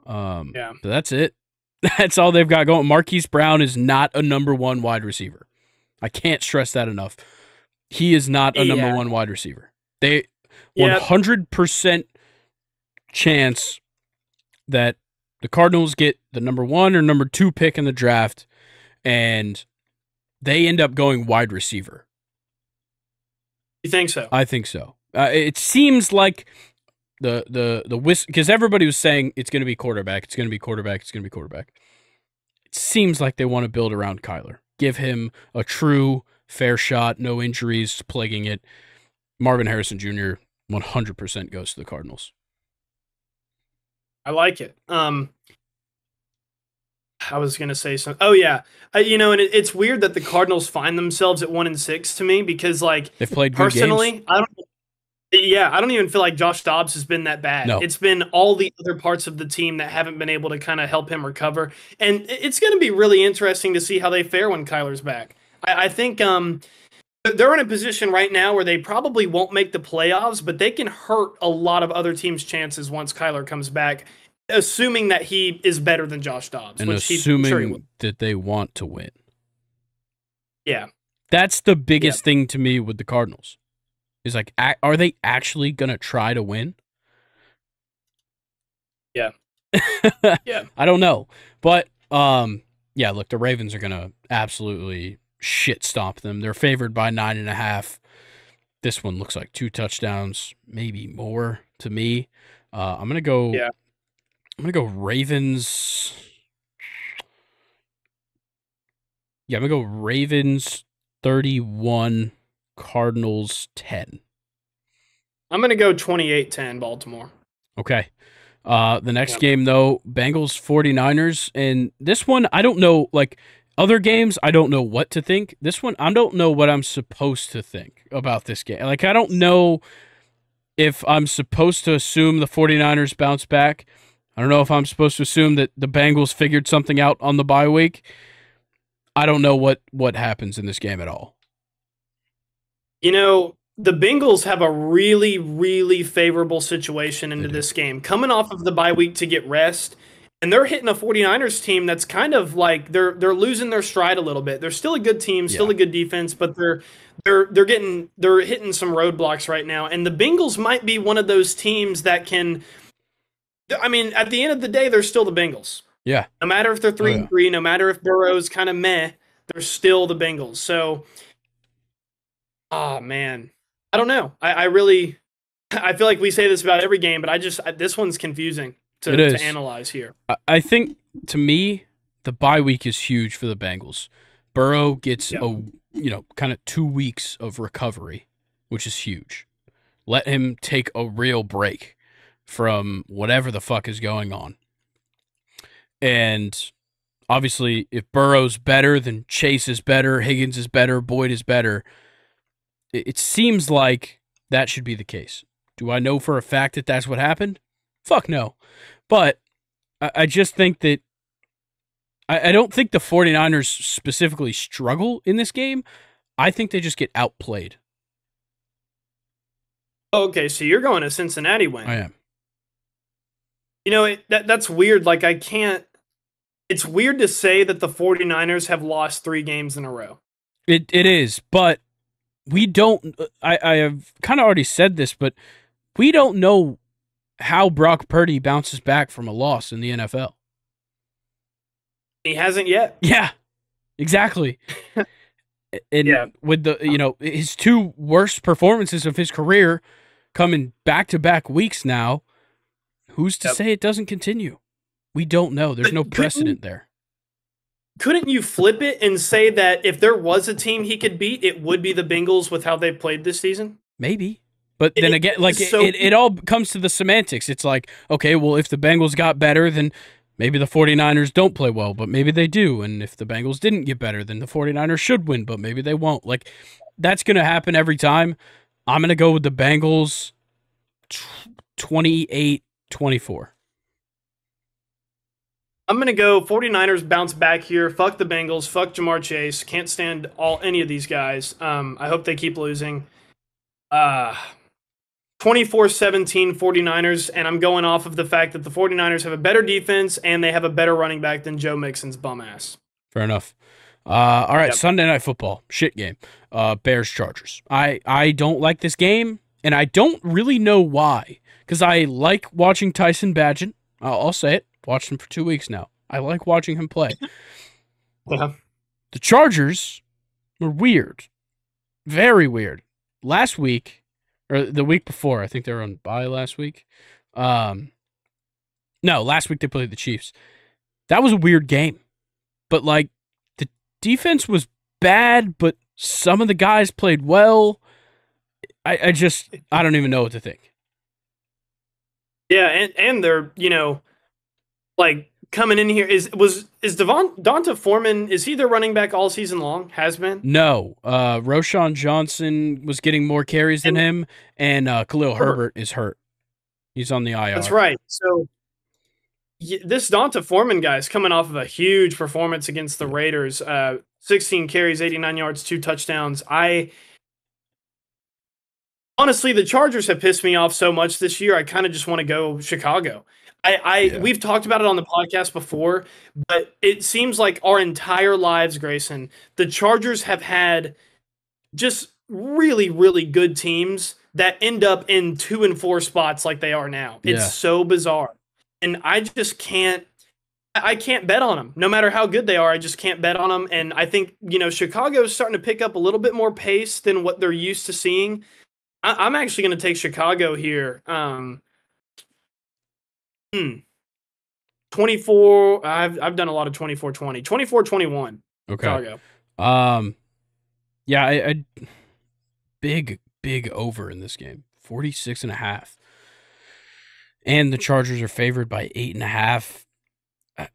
But that's it. That's all they've got going. Marquise Brown is not a number 1 wide receiver. I can't stress that enough. He is not a number 1 wide receiver. They 100% chance that the Cardinals get the number 1 or number 2 pick in the draft, and they end up going wide receiver. You think so? I think so. It seems like the because everybody was saying it's going to be quarterback. It's going to be quarterback. It's going to be quarterback. It seems like they want to build around Kyler. Give him a true fair shot. No injuries plaguing it. Marvin Harrison Jr. 100% goes to the Cardinals. I like it. I was going to say something. Oh, yeah. And it's weird that the Cardinals find themselves at 1-6 to me because, like, they've played good personally, games. I don't even feel like Josh Dobbs has been that bad. No. It's been all the other parts of the team that haven't been able to kind of help him recover. And it's going to be really interesting to see how they fare when Kyler's back. I think they're in a position right now where they probably won't make the playoffs, but they can hurt a lot of other teams' chances once Kyler comes back, assuming that he is better than Josh Dobbs. And assuming that they want to win. Yeah. That's the biggest thing to me with the Cardinals. Is like, are they actually going to try to win? Yeah. Yeah. I don't know. But, look, the Ravens are going to absolutely shit stomp them. They're favored by 9.5. This one looks like 2 touchdowns, maybe more to me. I'm going to go. Yeah. I'm going to go Ravens. Yeah, I'm going to go Ravens 31. Cardinals 10. I'm going to go 28-10 Baltimore. Okay. The next game, though, Bengals 49ers. And this one, I don't know. Like, other games, I don't know what to think. This one, I don't know what I'm supposed to think about this game. Like, I don't know if I'm supposed to assume the 49ers bounce back. I don't know if I'm supposed to assume that the Bengals figured something out on the bye week. I don't know what happens in this game at all. The Bengals have a really, really favorable situation into this game. Coming off of the bye week to get rest, and they're hitting a 49ers team that's kind of like they're losing their stride a little bit. They're still a good team, still a good defense, but they're hitting some roadblocks right now. And the Bengals might be one of those teams that can. I mean, at the end of the day, they're still the Bengals. Yeah. No matter if they're 3-3, no matter if Burrow's kind of meh, they're still the Bengals. So. Oh, man. I don't know. I feel like we say this about every game, but this one's confusing to analyze here. I think, to me, the bye week is huge for the Bengals. Burrow gets kind of 2 weeks of recovery, which is huge. Let him take a real break from whatever the fuck is going on. And obviously, if Burrow's better, then Chase is better, Higgins is better, Boyd is better. It seems like that should be the case. Do I know for a fact that that's what happened? Fuck no. But I just think that I don't think the 49ers specifically struggle in this game. I think they just get outplayed. Okay, so you're going to Cincinnati win. I am. That's weird. Like, I can't. It's weird to say that the 49ers have lost 3 games in a row. It is, but we don't. I have kind of already said this, but we don't know how Brock Purdy bounces back from a loss in the NFL. He hasn't yet. Yeah, exactly. And Yeah. with the his two worst performances of his career coming back to back weeks now, who's to Yep. say it doesn't continue? We don't know. There's no precedent there. Couldn't you flip it and say that if there was a team he could beat, it would be the Bengals with how they've played this season? Maybe. But then again, like it all comes to the semantics. It's like, okay, well, if the Bengals got better, then maybe the 49ers don't play well, but maybe they do. And if the Bengals didn't get better, then the 49ers should win, but maybe they won't. Like, that's going to happen every time. I'm going to go with the Bengals 28-24. I'm going to go 49ers bounce back here. Fuck the Bengals. Fuck Jamar Chase. Can't stand any of these guys. I hope they keep losing. 24-17 49ers, and I'm going off of the fact that the 49ers have a better defense and they have a better running back than Joe Mixon's bum ass. Fair enough. All right, Yep. Sunday Night Football. Shit game. Bears-Chargers. I don't like this game, and I don't really know why, because I like watching Tyson Bagent. I'll say it. Watched him for 2 weeks now. I like watching him play. Yeah. The Chargers were weird. Very weird. Last week, or the week before, I think they were on bye last week. No, last week they played the Chiefs. That was a weird game. But, like, the defense was bad, but some of the guys played well. I don't even know what to think. Yeah, and they're, like coming in here is Donta Foreman, is he their running back all season long? Has been? No. Roshan Johnson was getting more carries than him, and Khalil Herbert is hurt. He's on the IR. That's right. So this Donta Foreman guy is coming off of a huge performance against the Raiders. 16 carries, 89 yards, 2 touchdowns. Honestly, the Chargers have pissed me off so much this year. I kind of just want to go Chicago. We've talked about it on the podcast before, but it seems like our entire lives, Grayson, the Chargers have had just really, really good teams that end up in 2 and 4 spots like they are now. It's so bizarre. And I just can't bet on them. No matter how good they are, I just can't bet on them. And I think, Chicago is starting to pick up a little bit more pace than what they're used to seeing. I'm actually going to take Chicago here. 24. I've done a lot of 24-20. 24-21. Okay. Chicago. Yeah, I big over in this game. 46.5. And the Chargers are favored by 8.5.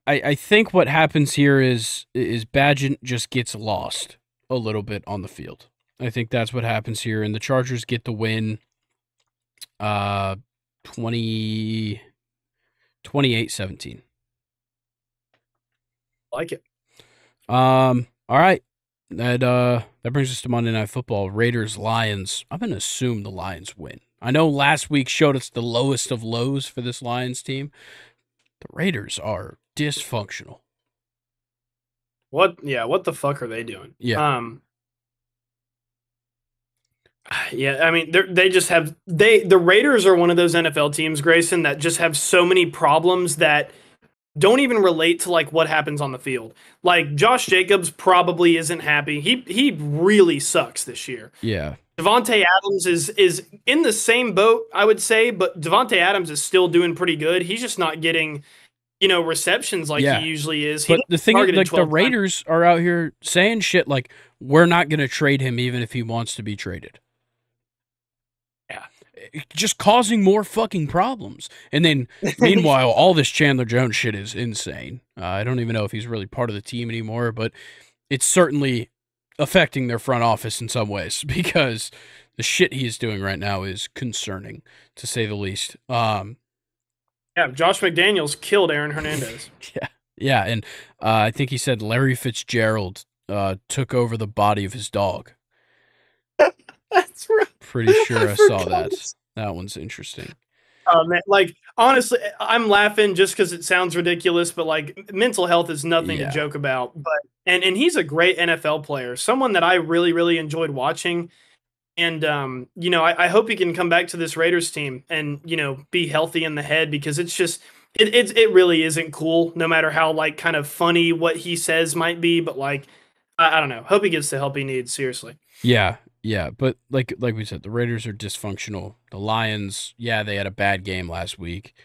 I think what happens here is Bagent just gets lost a little bit on the field. I think that's what happens here, and the Chargers get the win 28-17. Like it. All right. That brings us to Monday Night Football. Raiders Lions. I'm gonna assume the Lions win. I know last week showed us the lowest of lows for this Lions team. The Raiders are dysfunctional. What the fuck are they doing? Yeah. Yeah, I mean, they just have the Raiders are one of those NFL teams, Grayson, that just have so many problems that don't even relate to like what happens on the field. Like Josh Jacobs probably isn't happy. He really sucks this year. Yeah. Devontae Adams is in the same boat, I would say, but Devontae Adams is still doing pretty good. He's just not getting, receptions like he usually is. But the thing is, like, the Raiders are out here saying shit like, we're not going to trade him even if he wants to be traded. Yeah. Just causing more fucking problems. And then, meanwhile, all this Chandler Jones shit is insane. I don't even know if he's really part of the team anymore, but it's certainly affecting their front office in some ways because the shit he is doing right now is concerning, to say the least. Yeah, Josh McDaniels killed Aaron Hernandez. Yeah, and I think he said Larry Fitzgerald took over the body of his dog. That's right. Pretty sure I saw that. That one's interesting. Man, like, honestly, I'm laughing just because it sounds ridiculous, but like mental health is nothing to joke about. But and he's a great NFL player, someone that I really, really enjoyed watching. And I hope he can come back to this Raiders team and be healthy in the head, because it's just it really isn't cool. No matter how like kind of funny what he says might be, but like I don't know. Hope he gets the help he needs. Seriously. Yeah, yeah, but like we said, the Raiders are dysfunctional. The Lions, yeah, they had a bad game last week,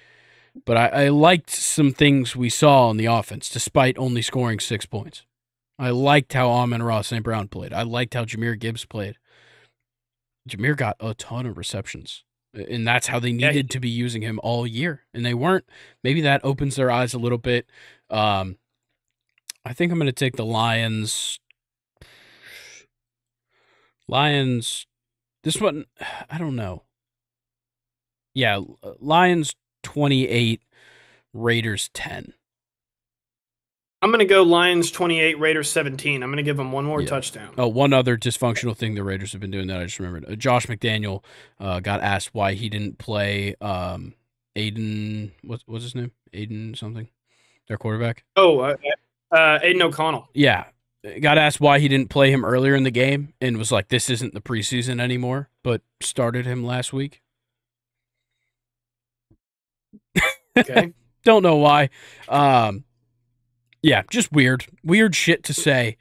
but I liked some things we saw on the offense, despite only scoring 6 points. I liked how Amon-Ra St. Brown played. I liked how Jahmyr Gibbs played. Jahmyr got a ton of receptions, and that's how they Yeah, needed to be using him all year, and they weren't. Maybe that opens their eyes a little bit. Um, I think I'm going to take the Lions. Lions. This one, I don't know. Yeah, Lions 28, Raiders 10. I'm gonna go Lions 28, Raiders 17. I'm gonna give them one more Yeah. touchdown. Oh, one other dysfunctional thing the Raiders have been doing that I just remembered. Josh McDaniel got asked why he didn't play Aiden. What's his name? Aiden something. Their quarterback. Oh, Aiden O'Connell. Yeah, got asked why he didn't play him earlier in the game and was like, "This isn't the preseason anymore," but started him last week. Okay. Don't know why. Yeah, just weird shit to say.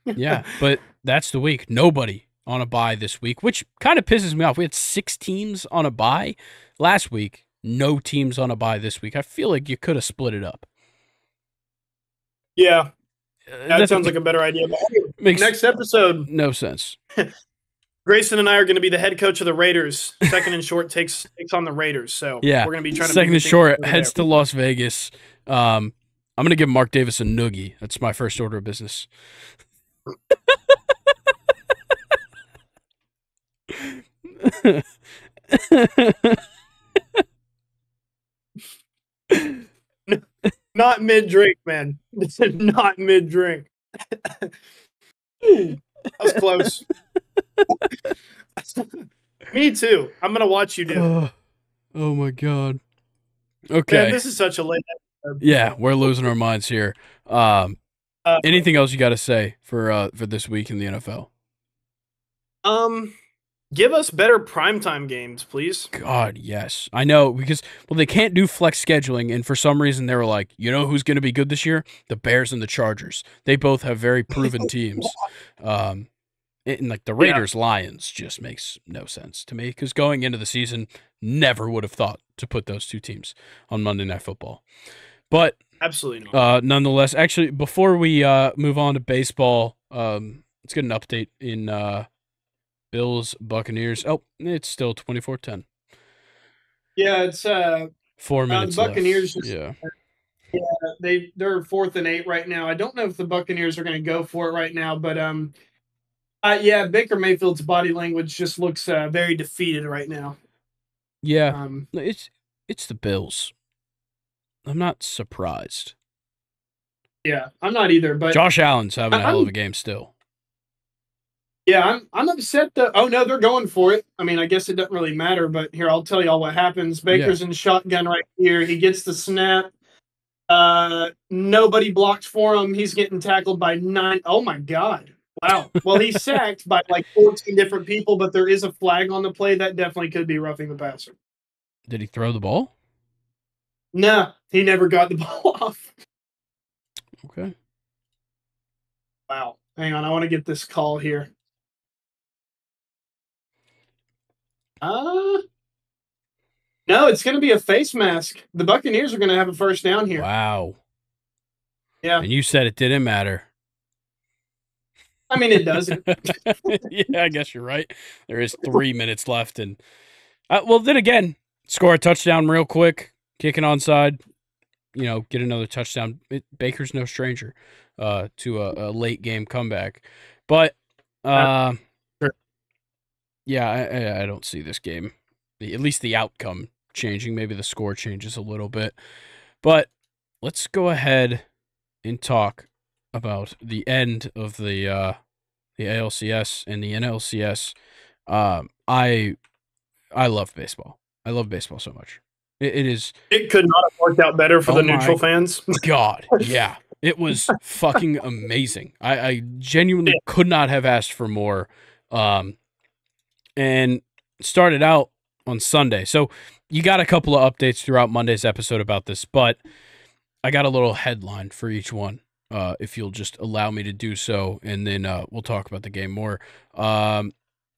Yeah, but that's the week. Nobody on a bye this week, which kind of pisses me off. We had 6 teams on a bye last week. No teams on a bye this week. I feel like you could have split it up. Yeah, that That sounds like a better idea. But makes next episode, no sense. Grayson and I are going to be the head coach of the Raiders. Second and Short takes on the Raiders. So Yeah, we're going to be trying to Second make and Short heads to Las Vegas. I'm going to give Mark Davis a noogie. That's my first order of business. Not mid drink, man. This is not mid drink. That was close. Me too. I'm gonna watch you do. Oh my god. Okay. Man, this is such a late episode. Yeah, we're losing our minds here. Anything else you got to say for this week in the NFL? Give us better primetime games, please. God, yes. I know because they can't do flex scheduling, and for some reason they were like, you know who's going to be good this year? The Bears and the Chargers. They both have very proven teams. And like the Raiders Lions just makes no sense to me because going into the season, never would have thought to put those two teams on Monday Night Football. But absolutely not. Nonetheless, actually, before we move on to baseball, let's get an update in Bills Buccaneers. Oh, it's still 24-10. Yeah, it's 4 minutes the Buccaneers. Left. Yeah, they're 4th and 8 right now. I don't know if the Buccaneers are going to go for it right now, but yeah, Baker Mayfield's body language just looks very defeated right now. Yeah, it's the Bills. I'm not surprised. Yeah, I'm not either. But Josh Allen's having a hell of a game still. Yeah, I'm upset that. Oh no, they're going for it. I mean, I guess it doesn't really matter. But here, I'll tell y'all what happens. Baker's in shotgun right here. He gets the snap. Nobody blocked for him. He's getting tackled by 9. Oh my god. Wow. Well, he's sacked by like 14 different people, but there is a flag on the play. That definitely could be roughing the passer. Did he throw the ball? No, he never got the ball off. Okay. Wow. Hang on. I want to get this call here. No, it's going to be a face mask. The Buccaneers are going to have a first down here. Wow. Yeah. And you said it didn't matter. I mean, it doesn't. Yeah, I guess you're right. There is 3 minutes left. And, well, then again, score a touchdown real quick, kick it onside, get another touchdown. Baker's no stranger to a late game comeback. But, yeah, I don't see this game, at least the outcome changing. Maybe the score changes a little bit. But let's go ahead and talk about the end of the ALCS and the NLCS. I love baseball. I love baseball so much. It is. It could not have worked out better for the neutral fans. God, yeah. It was fucking amazing. I genuinely could not have asked for more. And started out on Sunday. So you got a couple of updates throughout Monday's episode about this, but I got a little headline for each one, if you'll just allow me to do so, and then we'll talk about the game more.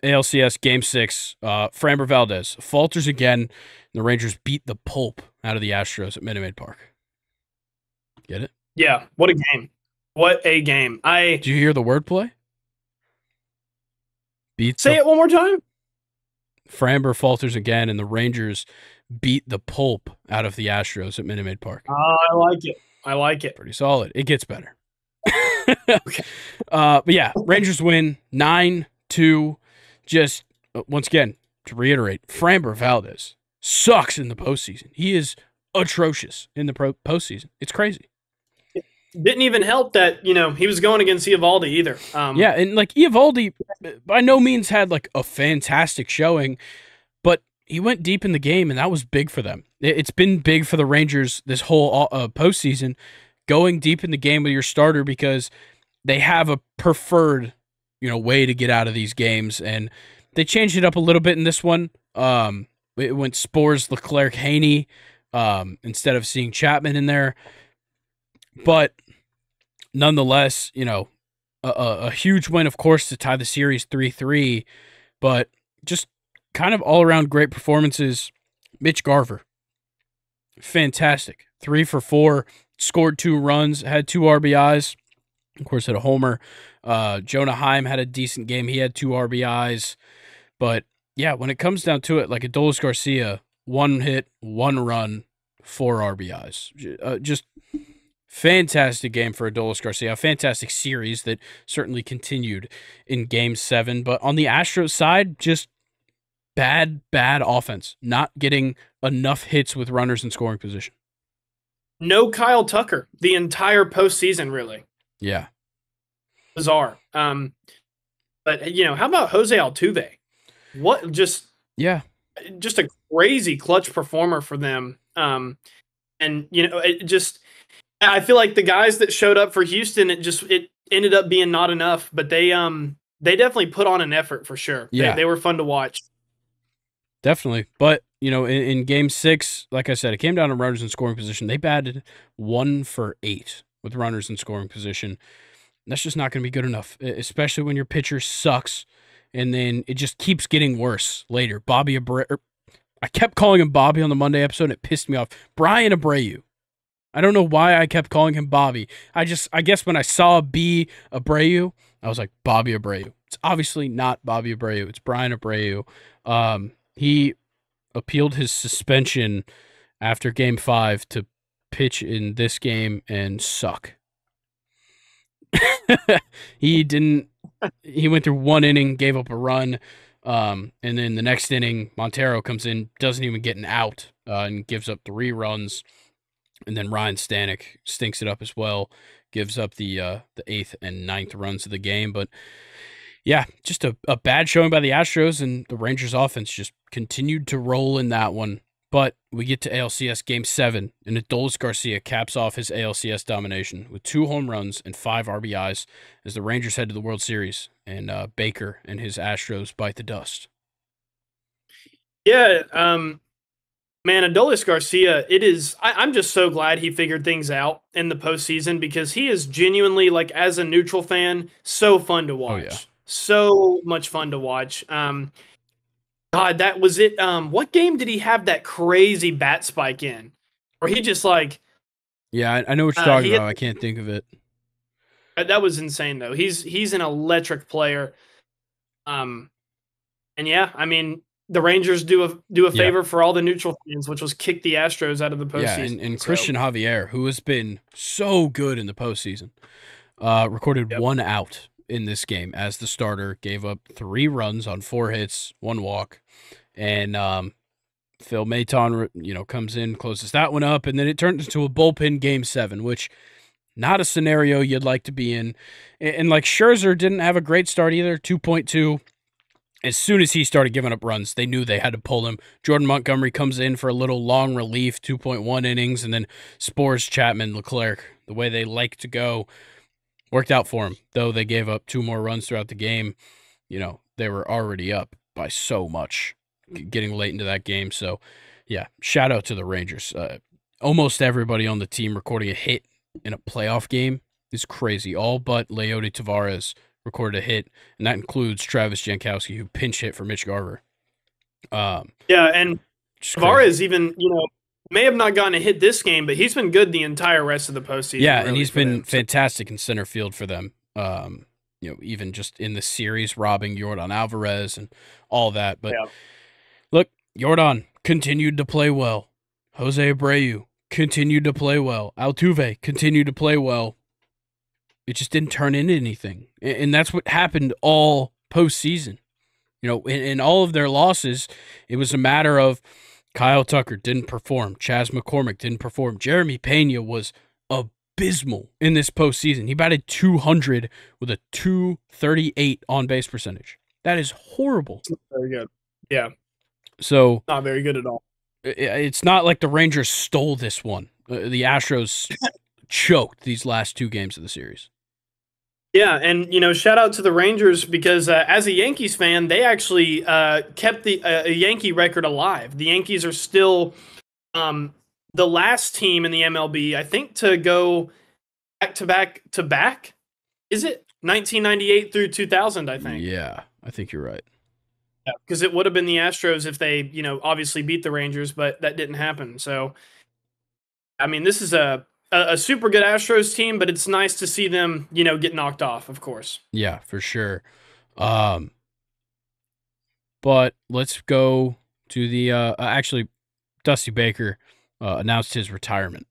ALCS Game 6, Framber Valdez falters again, and the Rangers beat the pulp out of the Astros at Minute Maid Park. Get it? Yeah, what a game. What a game. Did you hear the wordplay? Say it one more time. Framber falters again, and the Rangers beat the pulp out of the Astros at Minute Maid Park. I like it. I like it. Pretty solid. It gets better. Okay. But yeah, Rangers win 9-2. Just once again, to reiterate, Framber Valdez sucks in the postseason. He is atrocious in the postseason. It's crazy. Didn't even help that, he was going against Eovaldi either. Yeah, and like Eovaldi by no means had like a fantastic showing, but he went deep in the game, and that was big for them. It's been big for the Rangers this whole postseason, going deep in the game with your starter, because they have a preferred, way to get out of these games, and they changed it up a little bit in this one. It went Spores, Leclerc, Haney, instead of seeing Chapman in there. But nonetheless, a huge win, of course, to tie the series 3-3, but just kind of all-around great performances. Mitch Garver, fantastic. 3 for 4, scored 2 runs, had 2 RBIs, of course, had a homer. Jonah Heim had a decent game. He had 2 RBIs. But, yeah, when it comes down to it, like Adolis Garcia, 1 hit, 1 run, 4 RBIs. Just fantastic game for Adolis Garcia. A fantastic series that certainly continued in Game 7. But on the Astros side, just bad offense. Not getting enough hits with runners in scoring position. No Kyle Tucker the entire postseason, really. Yeah. Bizarre. But, how about Jose Altuve? What just a crazy clutch performer for them. And, it just, I feel like the guys that showed up for Houston, it ended up being not enough, but they definitely put on an effort for sure. Yeah. They were fun to watch. Definitely. But, in Game 6, like I said, it came down to runners in scoring position. They batted 1 for 8 with runners in scoring position. That's just not going to be good enough, especially when your pitcher sucks, and then it just keeps getting worse later. Bobby Abreu, I kept calling him Bobby on the Monday episode, and it pissed me off. Brian Abreu. I don't know why I kept calling him Bobby. I guess when I saw B. Abreu, I was like, Bobby Abreu. It's obviously not Bobby Abreu. It's Brian Abreu. He appealed his suspension after Game 5 to pitch in this game and suck. He went through 1 inning, gave up a run, and then the next inning, Montero comes in, doesn't even get an out, and gives up 3 runs. And then Ryan Stanek stinks it up as well, gives up the 8th and 9th runs of the game. But yeah, just a bad showing by the Astros, and the Rangers offense just continued to roll in that one. But we get to ALCS Game 7, and Adolis Garcia caps off his ALCS domination with 2 home runs and 5 RBIs as the Rangers head to the World Series, and Baker and his Astros bite the dust. Yeah, man, Adolis Garcia, I'm just so glad he figured things out in the postseason, because he is genuinely, like, as a neutral fan, so fun to watch. Oh, yeah. So much fun to watch. God, that was it. What game did he have that crazy bat spike in? Or he just like... Yeah, I know what you're talking about. I can't think of it. That was insane, though. He's an electric player. And yeah, I mean, the Rangers do a favor for all the neutral fans, which was kick the Astros out of the postseason. Yeah, and Christian Javier, who has been so good in the postseason, recorded 1 out in this game as the starter, gave up 3 runs on 4 hits, 1 walk, and Phil Maton, comes in, closes that one up, and then it turns into a bullpen Game 7, which not a scenario you'd like to be in. And like Scherzer didn't have a great start either, 2.2. as soon as he started giving up runs, they knew they had to pull him. Jordan Montgomery comes in for a little long relief, 2.1 innings, and then Spores, Chapman, Leclerc, the way they like to go, worked out for him. Though they gave up 2 more runs throughout the game, they were already up by so much getting late into that game. So, yeah, shout out to the Rangers. Almost everybody on the team recording a hit in a playoff game is crazy. All but Leody Tavares recorded a hit, and that includes Travis Jankowski, who pinch hit for Mitch Garver. Yeah, and Tavares even, may have not gotten a hit this game, but he's been good the entire rest of the postseason. Yeah, really, and he's been fantastic in center field for them. Even just in the series, robbing Yordan Alvarez and all that. But look, Yordan continued to play well. Jose Abreu continued to play well. Altuve continued to play well. It just didn't turn into anything. And that's what happened all postseason. In all of their losses, it was a matter of Kyle Tucker didn't perform. Chas McCormick didn't perform. Jeremy Pena was abysmal in this postseason. He batted 200 with a 238 on-base percentage. That is horrible. Very good. Yeah. So not very good at all. It's not like the Rangers stole this one. The Astros choked these last 2 games of the series. Yeah, and shout out to the Rangers because as a Yankees fan, they actually kept the Yankee record alive. The Yankees are still the last team in the MLB, I think, to go back to back. Is it 1998 through 2000? I think. Yeah, I think you're right. Yeah, because it would have been the Astros if they, obviously beat the Rangers, but that didn't happen. So, I mean, this is a super good Astros team, but it's nice to see them, get knocked off, of course. Yeah, for sure. But let's go to the actually, Dusty Baker announced his retirement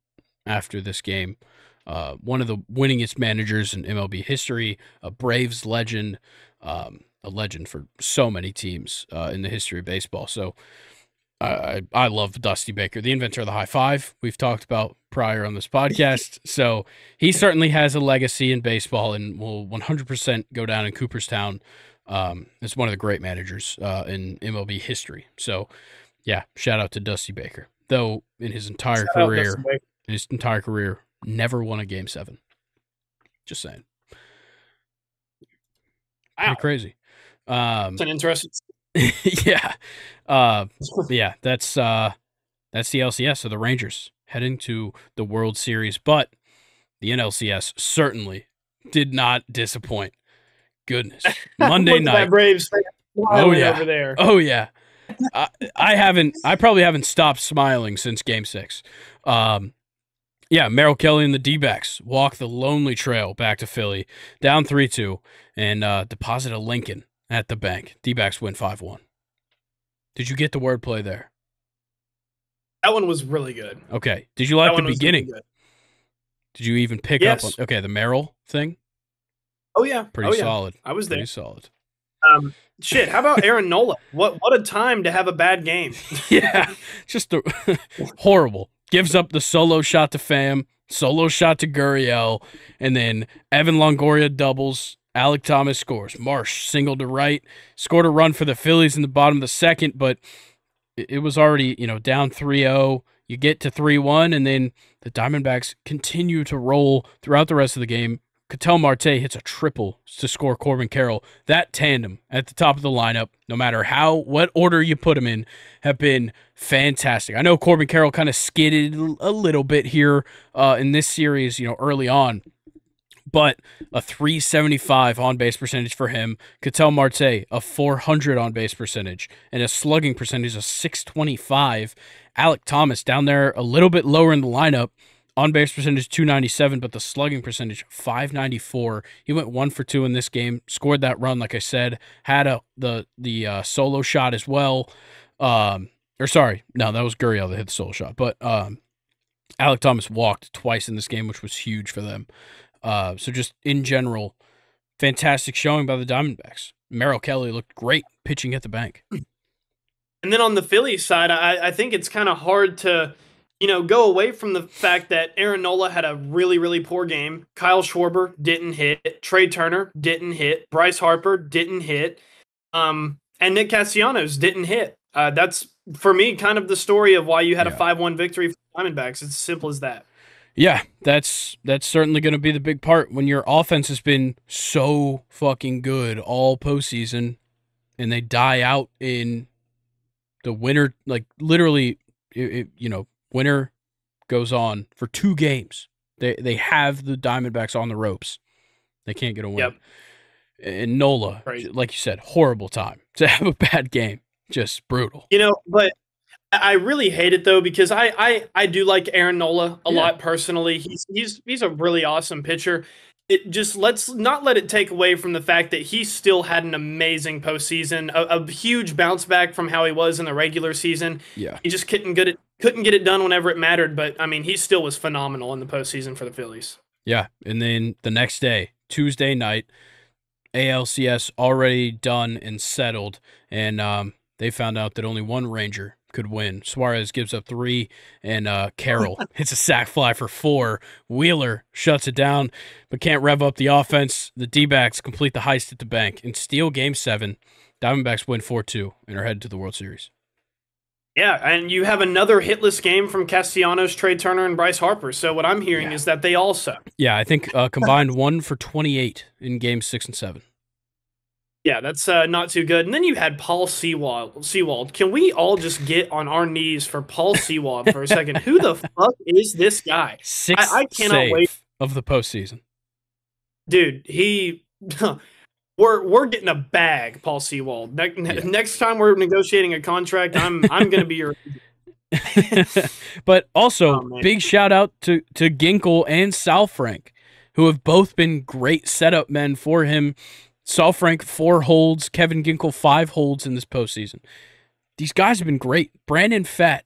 after this game. One of the winningest managers in MLB history, a Braves legend, a legend for so many teams in the history of baseball. So I love Dusty Baker, the inventor of the high five we've talked about prior on this podcast. So he certainly has a legacy in baseball and will 100% go down in Cooperstown as one of the great managers in MLB history. So, yeah, shout out to Dusty Baker. Though in his entire career, never won a Game 7. Just saying. Wow. Pretty crazy. It's an interesting. Yeah. Yeah, that's the LCS, so the Rangers heading to the World Series, but the NLCS certainly did not disappoint. Goodness. Monday night. That Braves oh yeah. Over there. Oh yeah. I probably haven't stopped smiling since Game 6. Yeah, Merrill Kelly and the D-backs walk the lonely trail back to Philly, down 3-2, and deposit a Lincoln at the bank. D-backs win 5-1. Did you get the wordplay there? That one was really good. Okay. Did you like the beginning? Really did you even pick up on the Merrill thing? Oh yeah. Pretty solid. I was there. Pretty solid. Shit, how about Aaron Nola? What a time to have a bad game. Yeah. Just horrible. Gives up the solo shot to Pham, solo shot to Gurriel, and then Evan Longoria doubles. Alec Thomas scores. Marsh singled to right, scored a run for the Phillies in the bottom of the second, but it was already, down 3-0. You get to 3-1, and then the Diamondbacks continue to roll throughout the rest of the game. Ketel Marte hits a triple to score Corbin Carroll. That tandem at the top of the lineup, no matter what order you put them in, have been fantastic. I know Corbin Carroll kind of skidded a little bit here in this series, early on, but a 375 on-base percentage for him. Ketel Marte, a 400 on-base percentage, and a slugging percentage of 625. Alec Thomas down there a little bit lower in the lineup, on-base percentage 297, but the slugging percentage 594. He went 1 for 2 in this game, scored that run, like I said, had the solo shot as well. That was Gurriel that hit the solo shot, but Alec Thomas walked twice in this game, which was huge for them. So just in general, fantastic showing by the Diamondbacks. Merrill Kelly looked great pitching at the bank. And then on the Phillies side, I think it's kind of hard to, go away from the fact that Aaron Nola had a really, really poor game. Kyle Schwarber didn't hit. Trey Turner didn't hit. Bryce Harper didn't hit. and Nick Castellanos didn't hit. That's for me kind of the story of why you had a Yeah. 5-1 victory for the Diamondbacks. It's as simple as that. Yeah, that's certainly going to be the big part when your offense has been so fucking good all postseason, and they die out in the winter. Like literally, winter goes on for 2 games. They have the Diamondbacks on the ropes. They can't get a win. Yep. And Nola, Crazy. like you said, horrible time to have a bad game. Just brutal. But I really hate it though because I do like Aaron Nola a Yeah. lot personally. He's a really awesome pitcher. It just let's not let it take away from the fact that he still had an amazing postseason, a huge bounce back from how he was in the regular season. Yeah. He just couldn't get it done whenever it mattered. But I mean, he still was phenomenal in the postseason for the Phillies. Yeah. And then the next day, Tuesday night, ALCS already done and settled, and they found out that only one Ranger could win. Suarez gives up 3, and Carroll hits a sac fly for 4. Wheeler shuts it down, but can't rev up the offense. The D-backs complete the heist at the bank and steal Game 7. Diamondbacks win 4-2 and are headed to the World Series. Yeah, and you have another hitless game from Castellanos, Trey Turner, and Bryce Harper. So what I'm hearing is that they also. Yeah, I think combined 1 for 28 in Games 6 and 7. Yeah, that's not too good. And then you had Paul Sewald. Can we all just get on our knees for Paul Sewald for a second? Who the fuck is this guy? I cannot save wait of the postseason. Dude, we're getting a bag, Paul Sewald. Next time we're negotiating a contract, I'm going to be your. But also, big shout out to Ginkel and Sal Frank, who have both been great setup men for him. Sal Frank 4 holds, Kevin Ginkel 5 holds in this postseason. These guys have been great. Brandon Pfaadt,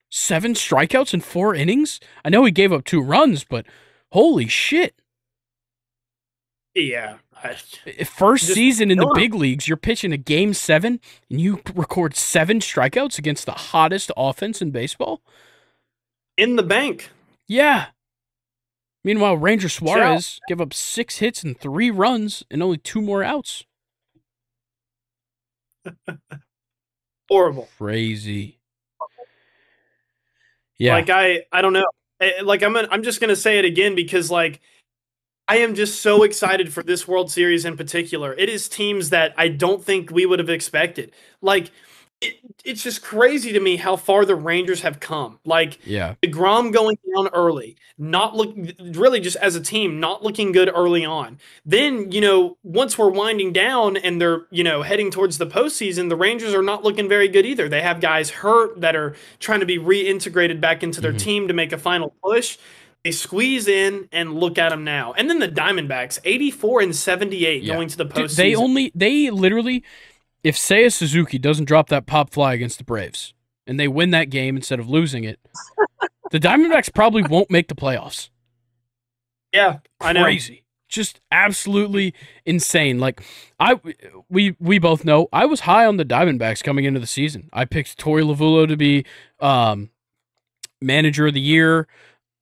7 strikeouts in 4 innings. I know he gave up 2 runs, but holy shit! Yeah. First season in the big leagues, you're pitching a Game 7 and you record 7 strikeouts against the hottest offense in baseball? In the bank. Yeah. Meanwhile, Ranger Suarez gave up 6 hits and 3 runs and only 2 more outs. Horrible. Crazy. Yeah. Like I don't know. Like I'm just going to say it again because like I am just so excited for this World Series in particular. It is teams that I don't think we would have expected. Like, it's just crazy to me how far the Rangers have come. Like, DeGrom going down early, really just as a team, not looking good early on. Then, once we're winding down and they're, heading towards the postseason, the Rangers are not looking very good either. They have guys hurt that are trying to be reintegrated back into their team to make a final push. They squeeze in and look at them now. And then the Diamondbacks, 84 and 78 going to the postseason. They literally, if Seiya Suzuki doesn't drop that pop fly against the Braves and they win that game instead of losing it, the Diamondbacks probably won't make the playoffs. Yeah, I know. Crazy. Just absolutely insane. Like we both know I was high on the Diamondbacks coming into the season. I picked Torey Lovullo to be manager of the year.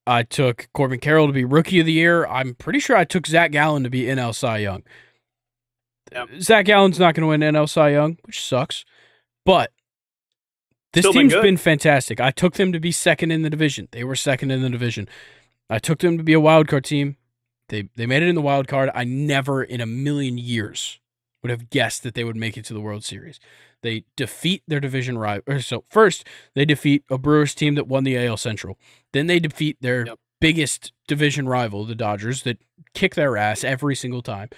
I took Corbin Carroll to be Rookie of the Year. I'm pretty sure I took Zach Gallen to be NL Cy Young. Yep. Zach Gallen's not going to win NL Cy Young, which sucks. But this team's been fantastic. I took them to be second in the division. They were second in the division. I took them to be a wild card team. They made it in the wild card. I never in a million years would have guessed that they would make it to the World Series. They defeat their division rival. So first, they defeat a Brewers team that won the AL Central. Then they defeat their biggest division rival, the Dodgers, that kick their ass every single time.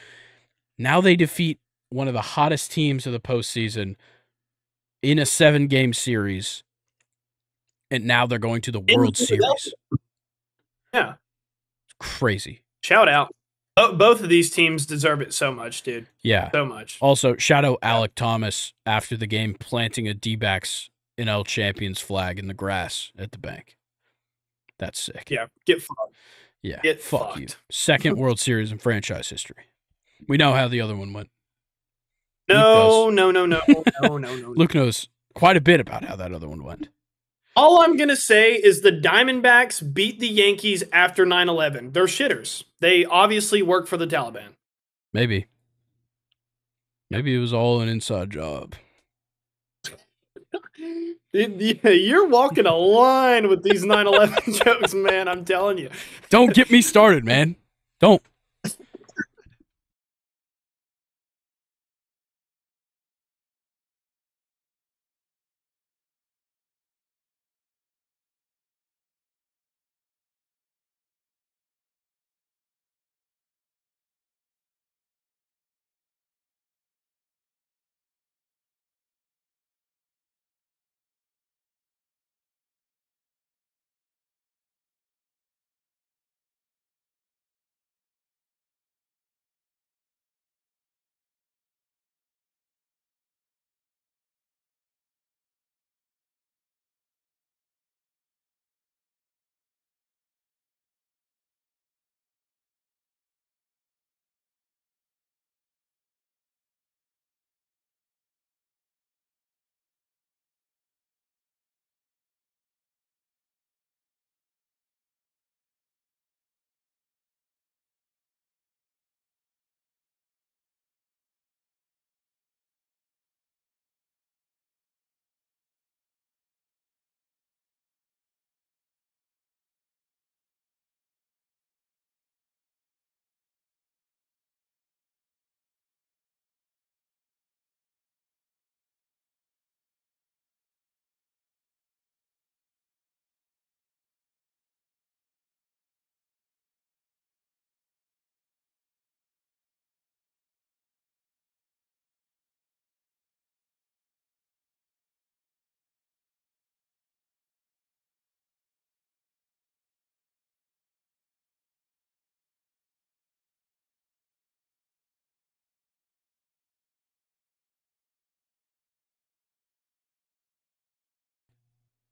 Now they defeat one of the hottest teams of the postseason in a 7-game series, and now they're going to the World Series. Yeah. It's crazy. Shout out. Both of these teams deserve it so much, dude. Yeah. So much. Also, shout out Alec Thomas after the game planting a D-backs NL Champions flag in the grass at the bank. That's sick. Yeah, get fucked. Yeah, get fuck fucked. You. Second World Series in franchise history. We know how the other one went. No. Luke knows quite a bit about how that other one went. All I'm going to say is the Diamondbacks beat the Yankees after 9/11. They're shitters. They obviously work for the Taliban. Maybe it was all an inside job. Yeah, you're walking a line with these 9/11 jokes, man. I'm telling you. Don't get me started, man. Don't.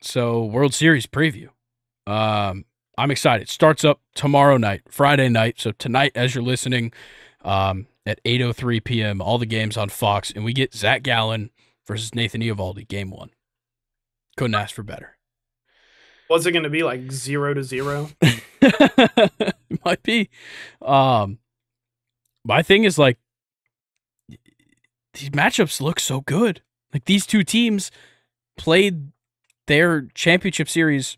So, World Series preview. I'm excited. Starts up tomorrow night, Friday night. So tonight, as you're listening, at 8:03 p.m., all the games on Fox, and we get Zach Gallen versus Nathan Eovaldi, game one. Couldn't ask for better. What's it going to be, like 0-0? Might be. My thing is, like, these matchups look so good. Like, these two teams played their championship series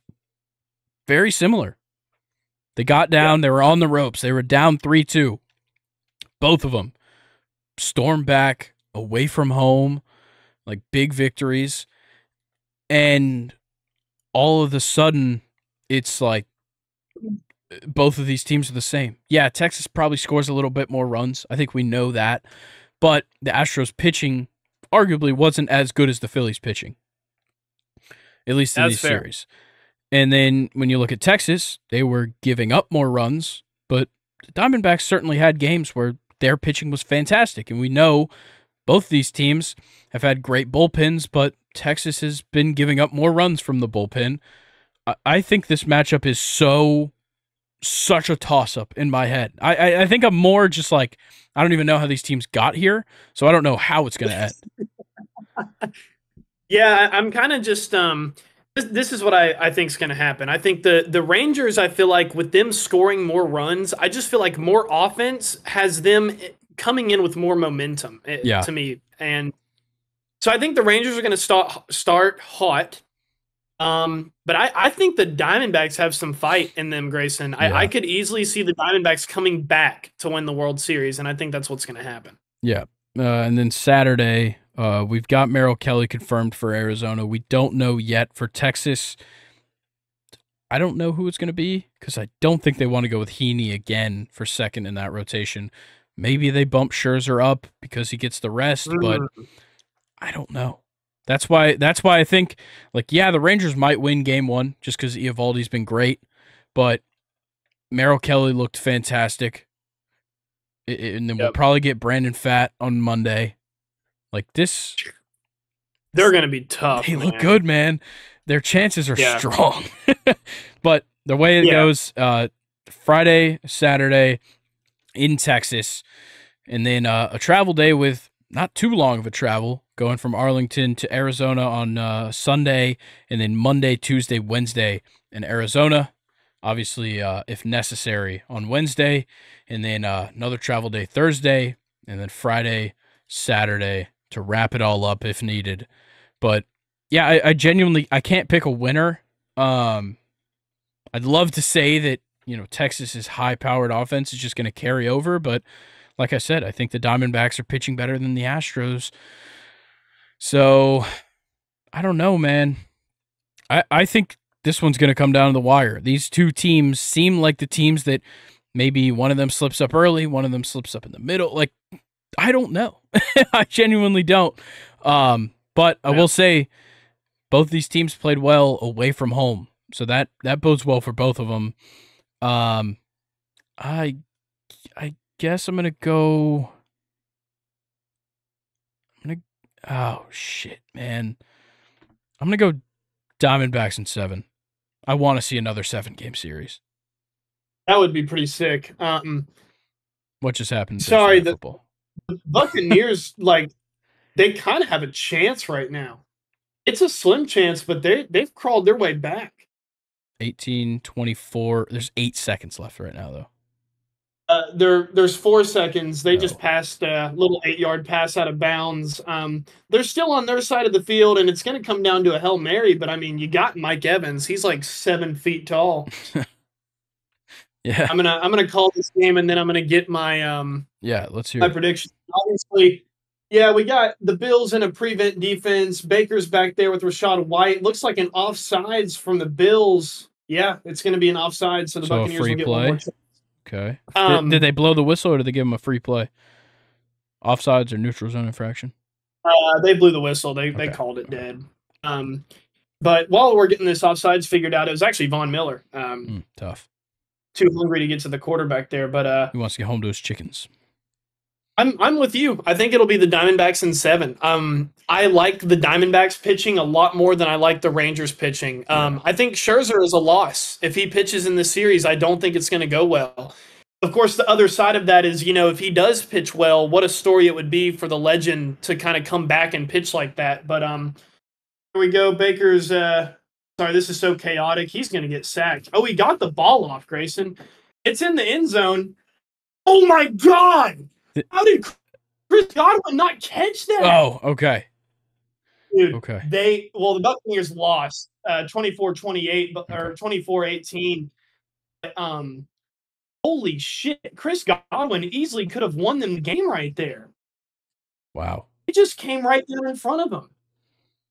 very similar. They got down, They were on the ropes, they were down 3-2. Both of them stormed back away from home, like big victories. And all of a sudden, it's like both of these teams are the same. Yeah, Texas probably scores a little bit more runs. I think we know that. But the Astros pitching arguably wasn't as good as the Phillies pitching, at least in That's these fair. series. And then when you look at Texas, they were giving up more runs, but the Diamondbacks certainly had games where their pitching was fantastic. And we know both these teams have had great bullpens, but Texas has been giving up more runs from the bullpen. I think this matchup is such a toss-up in my head. I think I'm more just like, I don't even know how these teams got here, so I don't know how it's going to end. Yeah, I'm kind of just this is what I think is going to happen. I think the Rangers, I feel like with them scoring more runs, I just feel like more offense has them coming in with more momentum to me. And so I think the Rangers are going to start hot. But I think the Diamondbacks have some fight in them, Grayson. I could easily see the Diamondbacks coming back to win the World Series, and I think that's what's going to happen. Yeah. And then Saturday, we've got Merrill Kelly confirmed for Arizona. We don't know yet for Texas. I don't know who it's going to be because I don't think they want to go with Heaney again for second in that rotation. Maybe they bump Scherzer up because he gets the rest, but I don't know. That's why I think, like, yeah, the Rangers might win game one just because Eovaldi's been great, but Merrill Kelly looked fantastic. And then we'll probably get Brandon Pfaadt on Monday. Like this, they're going to be tough. They look good, man. Their chances are strong. But the way it goes, Friday, Saturday in Texas, and then a travel day with not too long of a travel, going from Arlington to Arizona on Sunday, and then Monday, Tuesday, Wednesday in Arizona. Obviously, if necessary, on Wednesday, and then another travel day Thursday, and then Friday, Saturday to wrap it all up if needed. But yeah, I genuinely I can't pick a winner. Um, I'd love to say that Texas's high-powered offense is just going to carry over, but like I said, I think the Diamondbacks are pitching better than the Astros. So I don't know, man. I think this one's going to come down to the wire. These two teams seem like the teams that maybe one of them slips up early, one of them slips up in the middle. Like, I don't know. I genuinely don't. But I will say both these teams played well away from home. So that bodes well for both of them. I guess I'm going to go. Oh, shit, man. I'm going to go Diamondbacks in 7. I want to see another 7-game series. That would be pretty sick. What just happened? Sorry, the Buccaneers, like, they kind of have a chance right now. It's a slim chance, but they've crawled their way back. 18-24. There's 8 seconds left right now, though. There's 4 seconds. They just passed a little 8-yard pass out of bounds. They're still on their side of the field, and it's going to come down to a Hail Mary. But I mean, you got Mike Evans. He's like 7 feet tall. Yeah, I'm gonna call this game, and then I'm gonna get my let's hear my prediction. Obviously, yeah, we got the Bills in a prevent defense. Baker's back there with Rashad White. Looks like an offsides from the Bills. Yeah, it's going to be an offside, so the Buccaneers will get one more chance. Okay. Did they blow the whistle, or did they give him a free play? Offsides or neutral zone infraction? They blew the whistle. They called it dead. But while we're getting this offsides figured out, it was actually Von Miller. Tough. Too hungry to get to the quarterback there, but he wants to get home to his chickens. I'm with you. I think it'll be the Diamondbacks in 7. I like the Diamondbacks pitching a lot more than I like the Rangers pitching. I think Scherzer is a loss. If he pitches in the series, I don't think it's going to go well. Of course, the other side of that is, if he does pitch well, what a story it would be for the legend to kind of come back and pitch like that. But here we go. Baker's sorry, this is so chaotic. He's going to get sacked. Oh, he got the ball off, Grayson. It's in the end zone. Oh, my God. How did Chris Godwin not catch that? Oh, okay. Dude, okay. The Buccaneers lost 24-28 or 24-18. Holy shit. Chris Godwin easily could have won them the game right there. Wow. It just came right there in front of him.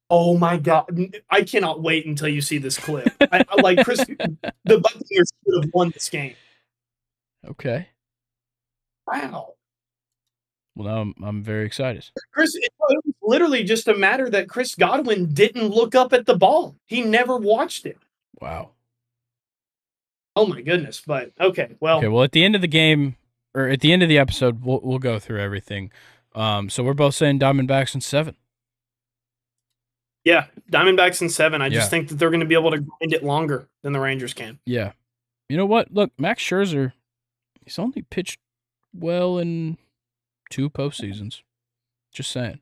Oh my God. I cannot wait until you see this clip. The Buccaneers should have won this game. Okay. Wow. Well, now I'm very excited. It was literally just a matter that Chris Godwin didn't look up at the ball. He never watched it. Wow. Oh my goodness. But okay, well, at the end of the game, or at the end of the episode, we'll go through everything. So we're both saying Diamondbacks in 7. Yeah, Diamondbacks in 7. I just think that they're going to be able to grind it longer than the Rangers can. Yeah. You know what? Look, Max Scherzer, he's only pitched well in 2 postseasons. Just saying.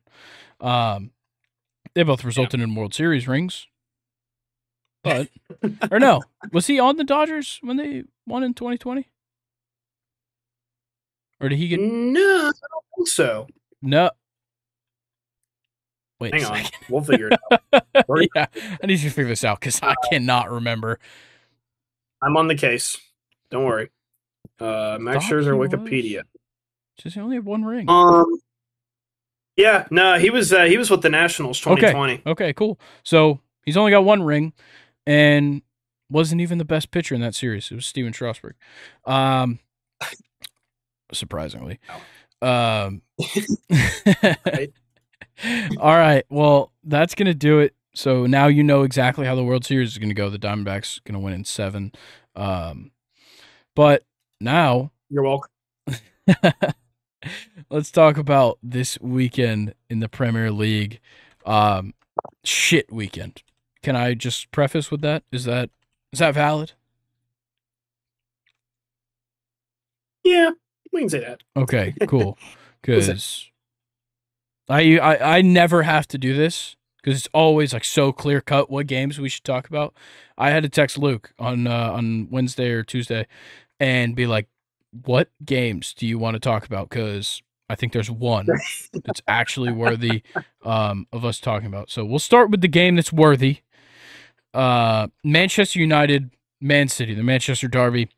They both resulted in World Series rings. But, or no, was he on the Dodgers when they won in 2020? Or did he get... No, I don't think so. No. Wait Hang on. We'll figure it out. Yeah, I need you to figure this out because I cannot remember. I'm on the case. Don't worry. Max Scherzer Wikipedia. Just he only had 1 ring. Yeah, no, he was with the Nationals 2020. Okay, cool. So he's only got 1 ring and wasn't even the best pitcher in that series. It was Steven Strasburg. Surprisingly. Right. All right. Well, that's going to do it. So now you know exactly how the World Series is going to go. The Diamondbacks going to win in 7. But now... You're welcome. Let's talk about this weekend in the Premier League. Shit weekend. Can I just preface with that? Is that valid? Yeah, we can say that. Okay, cool. Because I never have to do this because it's always like so clear cut what games we should talk about. I had to text Luke on Wednesday or Tuesday and be like, what games do you want to talk about? Because I think there's one that's actually worthy of us talking about. So we'll start with the game that's worthy. Manchester United, Man City, the Manchester Derby.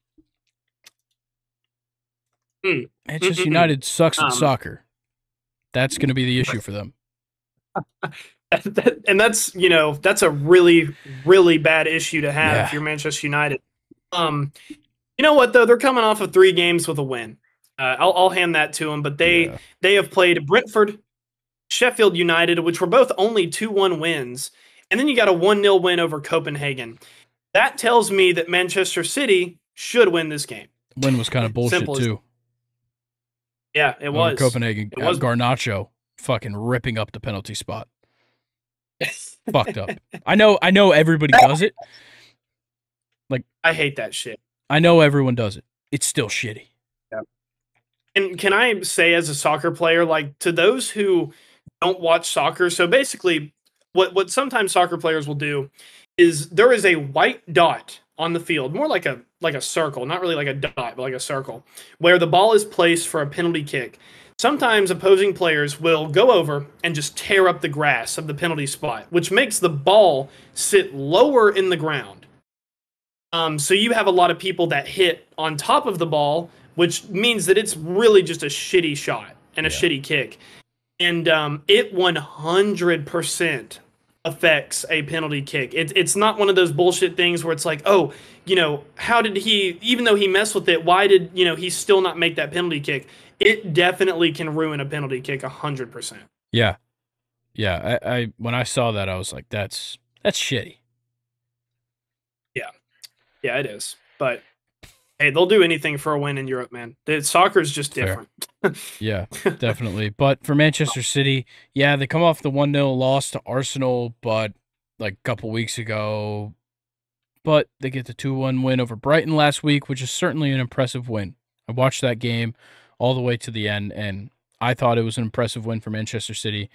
Mm. Manchester Mm-mm-mm. United sucks at Um, soccer. That's going to be the issue for them. and that's a really, really bad issue to have if Yeah. you're Manchester United. Um, you know what though? They're coming off of 3 games with a win. I'll hand that to them. But Yeah. they have played Brentford, Sheffield United, which were both only 2-1 wins, and then you got a 1-0 win over Copenhagen. That tells me that Manchester City should win this game. Win was kind of bullshit Simple as too. yeah, it Over was. Copenhagen, It was. Garnacho fucking ripping up the penalty spot. Fucked up. I know everybody does it. Like, I hate that shit. I know everyone does it. It's still shitty. Yeah. And can I say, as a soccer player, like, to those who don't watch soccer, so basically, what sometimes soccer players will do is there is a white dot on the field, more like a circle, not really like a dot, but like a circle, where the ball is placed for a penalty kick. Sometimes opposing players will go over and just tear up the grass of the penalty spot, which makes the ball sit lower in the ground. So you have a lot of people that hit on top of the ball, which means that it's really just a shitty shot and a shitty kick. And it 100% affects a penalty kick. It's not one of those bullshit things where it's like, oh, how did he, even though he messed with it, why did, he still not make that penalty kick? It definitely can ruin a penalty kick 100%. Yeah. Yeah. I when I saw that, I was like, that's shitty. Yeah, it is. But hey, they'll do anything for a win in Europe, man. Soccer's just different. Yeah, definitely. But for Manchester City, yeah, they come off the 1-0 loss to Arsenal, but like a couple weeks ago. But they get the 2-1 win over Brighton last week, which is certainly an impressive win. I watched that game all the way to the end, and I thought it was an impressive win for Manchester City.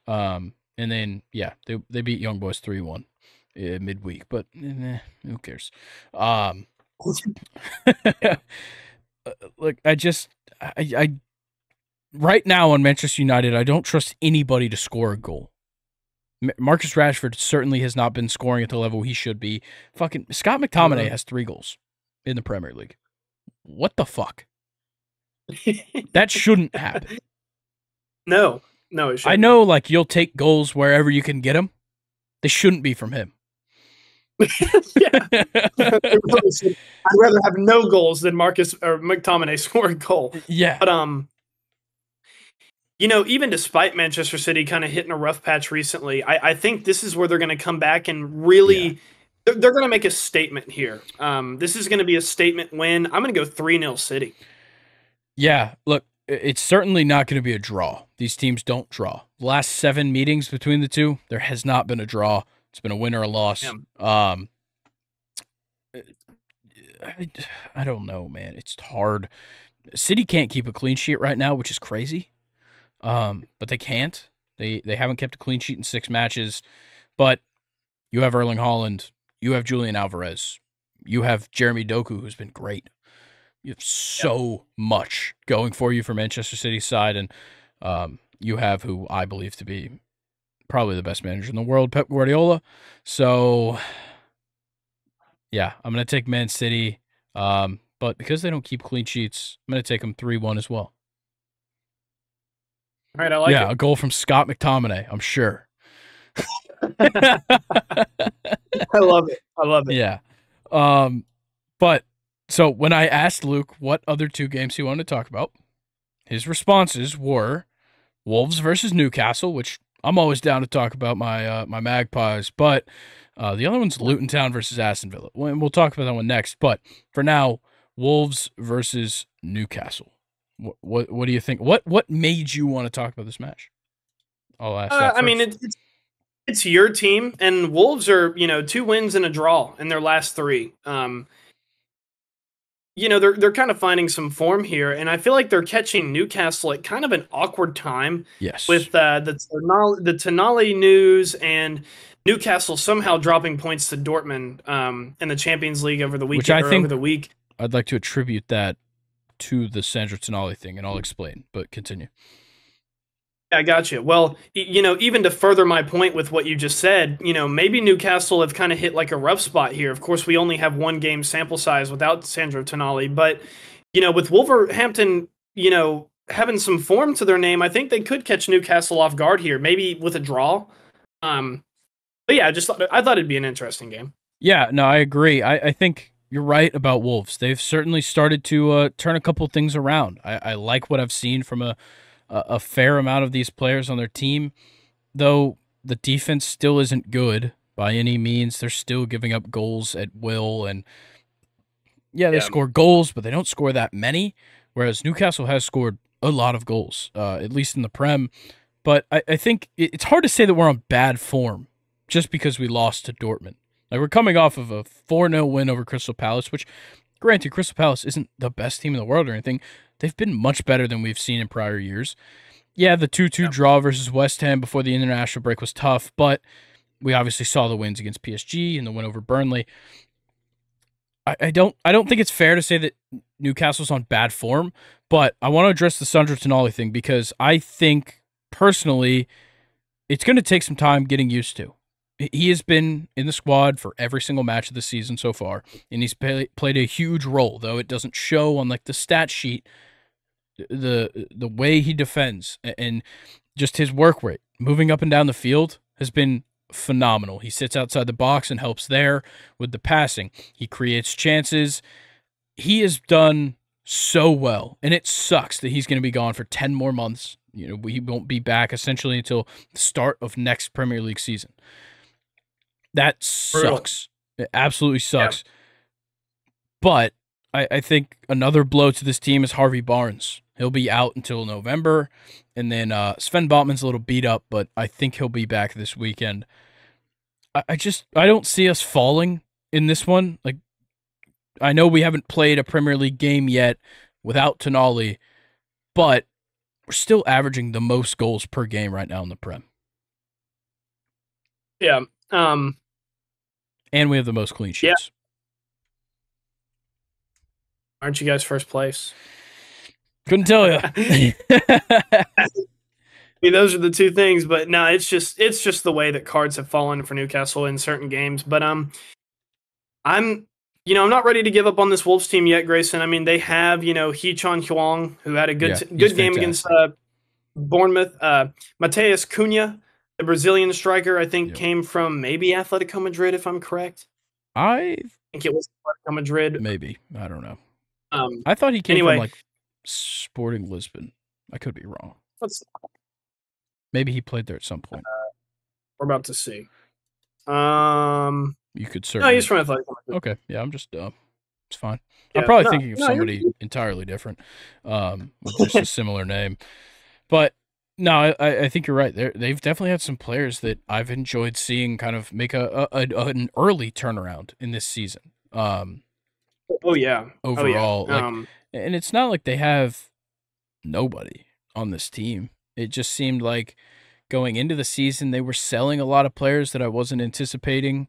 And then, yeah, they beat Young Boys 3-1 midweek, but who cares? Look, I right now on Manchester United, I don't trust anybody to score a goal. Marcus Rashford certainly has not been scoring at the level he should be. Fucking Scott McTominay has 3 goals in the Premier League. What the fuck? That shouldn't happen. No, it shouldn't. I know, like, you'll take goals wherever you can get them. They shouldn't be from him. Yeah. I'd rather have no goals than Marcus or McTominay score a goal. Yeah. But even despite Manchester City kind of hitting a rough patch recently, I think this is where they're going to come back and really they're going to make a statement here. This is going to be a statement win. I'm going to go 3-0 City. Yeah, look, it's certainly not going to be a draw. These teams don't draw. The last 7 meetings between the two, there has not been a draw. It's been a win or a loss. Yeah. I don't know, man. It's hard. City can't keep a clean sheet right now, which is crazy. But they can't. They haven't kept a clean sheet in 6 matches. But you have Erling Haaland. You have Julian Alvarez. You have Jeremy Doku, who's been great. You have so much going for you for Manchester City's side, and you have who I believe to be probably the best manager in the world, Pep Guardiola. So, yeah, I'm going to take Man City, but because they don't keep clean sheets, I'm going to take them 3-1 as well. All right, I like it. Yeah, a goal from Scott McTominay, I'm sure. I love it. Yeah. But so when I asked Luke what other 2 games he wanted to talk about, his responses were Wolves versus Newcastle, which I'm always down to talk about my Magpies, but the other one's Luton Town versus Aston Villa. We'll talk about that one next, but for now, Wolves versus Newcastle. What do you think? What made you want to talk about this match? I'll ask that first. I mean, it's your team, and Wolves are 2 wins and a draw in their last 3. They're kind of finding some form here, and I feel like they're catching Newcastle at kind of an awkward time. Yes, with the Tonali news and Newcastle somehow dropping points to Dortmund in the Champions League over the weekend. Which I think over the week. I'd like to attribute that to the Sandro Tonali thing, and I'll explain, but continue. I got you. Well, even to further my point with what you just said, maybe Newcastle have kind of hit like a rough spot here. Of course, we only have one game sample size without Sandro Tonali, but with Wolverhampton, having some form to their name, I think they could catch Newcastle off guard here, maybe with a draw. But yeah, I thought it'd be an interesting game. Yeah, no, I agree. I think you're right about Wolves. They've certainly started to turn a couple things around. I like what I've seen from a fair amount of these players on their team, though the defense still isn't good by any means. They're still giving up goals at will, and they score goals, but they don't score that many, whereas Newcastle has scored a lot of goals, at least in the Prem. But I think it's hard to say that we're on bad form just because we lost to Dortmund. Like, we're coming off of a 4-0 win over Crystal Palace, which, granted, Crystal Palace isn't the best team in the world or anything. They've been much better than we've seen in prior years. Yeah, the 2-2 draw versus West Ham before the international break was tough, but we obviously saw the wins against PSG and the win over Burnley. I don't think it's fair to say that Newcastle's on bad form, but I want to address the Sandro Tonali thing because I think, personally, it's going to take some time getting used to. He has been in the squad for every single match of the season so far, and he's played a huge role, though it doesn't show on like the stat sheet. The way he defends and just his work rate, moving up and down the field, has been phenomenal. He sits outside the box and helps there with the passing. He creates chances. He has done so well, and it sucks that he's going to be gone for 10 more months. He won't be back essentially until the start of next Premier League season. That sucks. It absolutely sucks. Yeah. But I think another blow to this team is Harvey Barnes. He'll be out until November, and then Sven Botman's a little beat up, but I think he'll be back this weekend. I don't see us falling in this one. Like, I know we haven't played a Premier League game yet without Tonali, but we're still averaging the most goals per game right now in the Prem. Yeah. And we have the most clean sheets. Yeah. Aren't you guys first place? Couldn't tell you. I mean, those are the two things, but no, it's just the way that cards have fallen for Newcastle in certain games. But I'm not ready to give up on this Wolves team yet, Grayson. I mean, they have Hee-chan Huang, who had a good game against Bournemouth. Mateus Cunha, the Brazilian striker, I think came from maybe Atletico Madrid, if I'm correct. I think it was Atletico Madrid. Maybe. I don't know. I thought he came from like Sporting Lisbon. I could be wrong. Maybe he played there at some point. We're about to see. You could certainly. No, he's from Atletico Madrid. Okay, yeah, I'm just it's fine. Yeah, I'm probably thinking of somebody entirely different, with just a similar name. But no, I think you're right. They've definitely had some players that I've enjoyed seeing kind of make an early turnaround in this season. Oh yeah. Overall, and it's not like they have nobody on this team. It just seemed like going into the season they were selling a lot of players that I wasn't anticipating.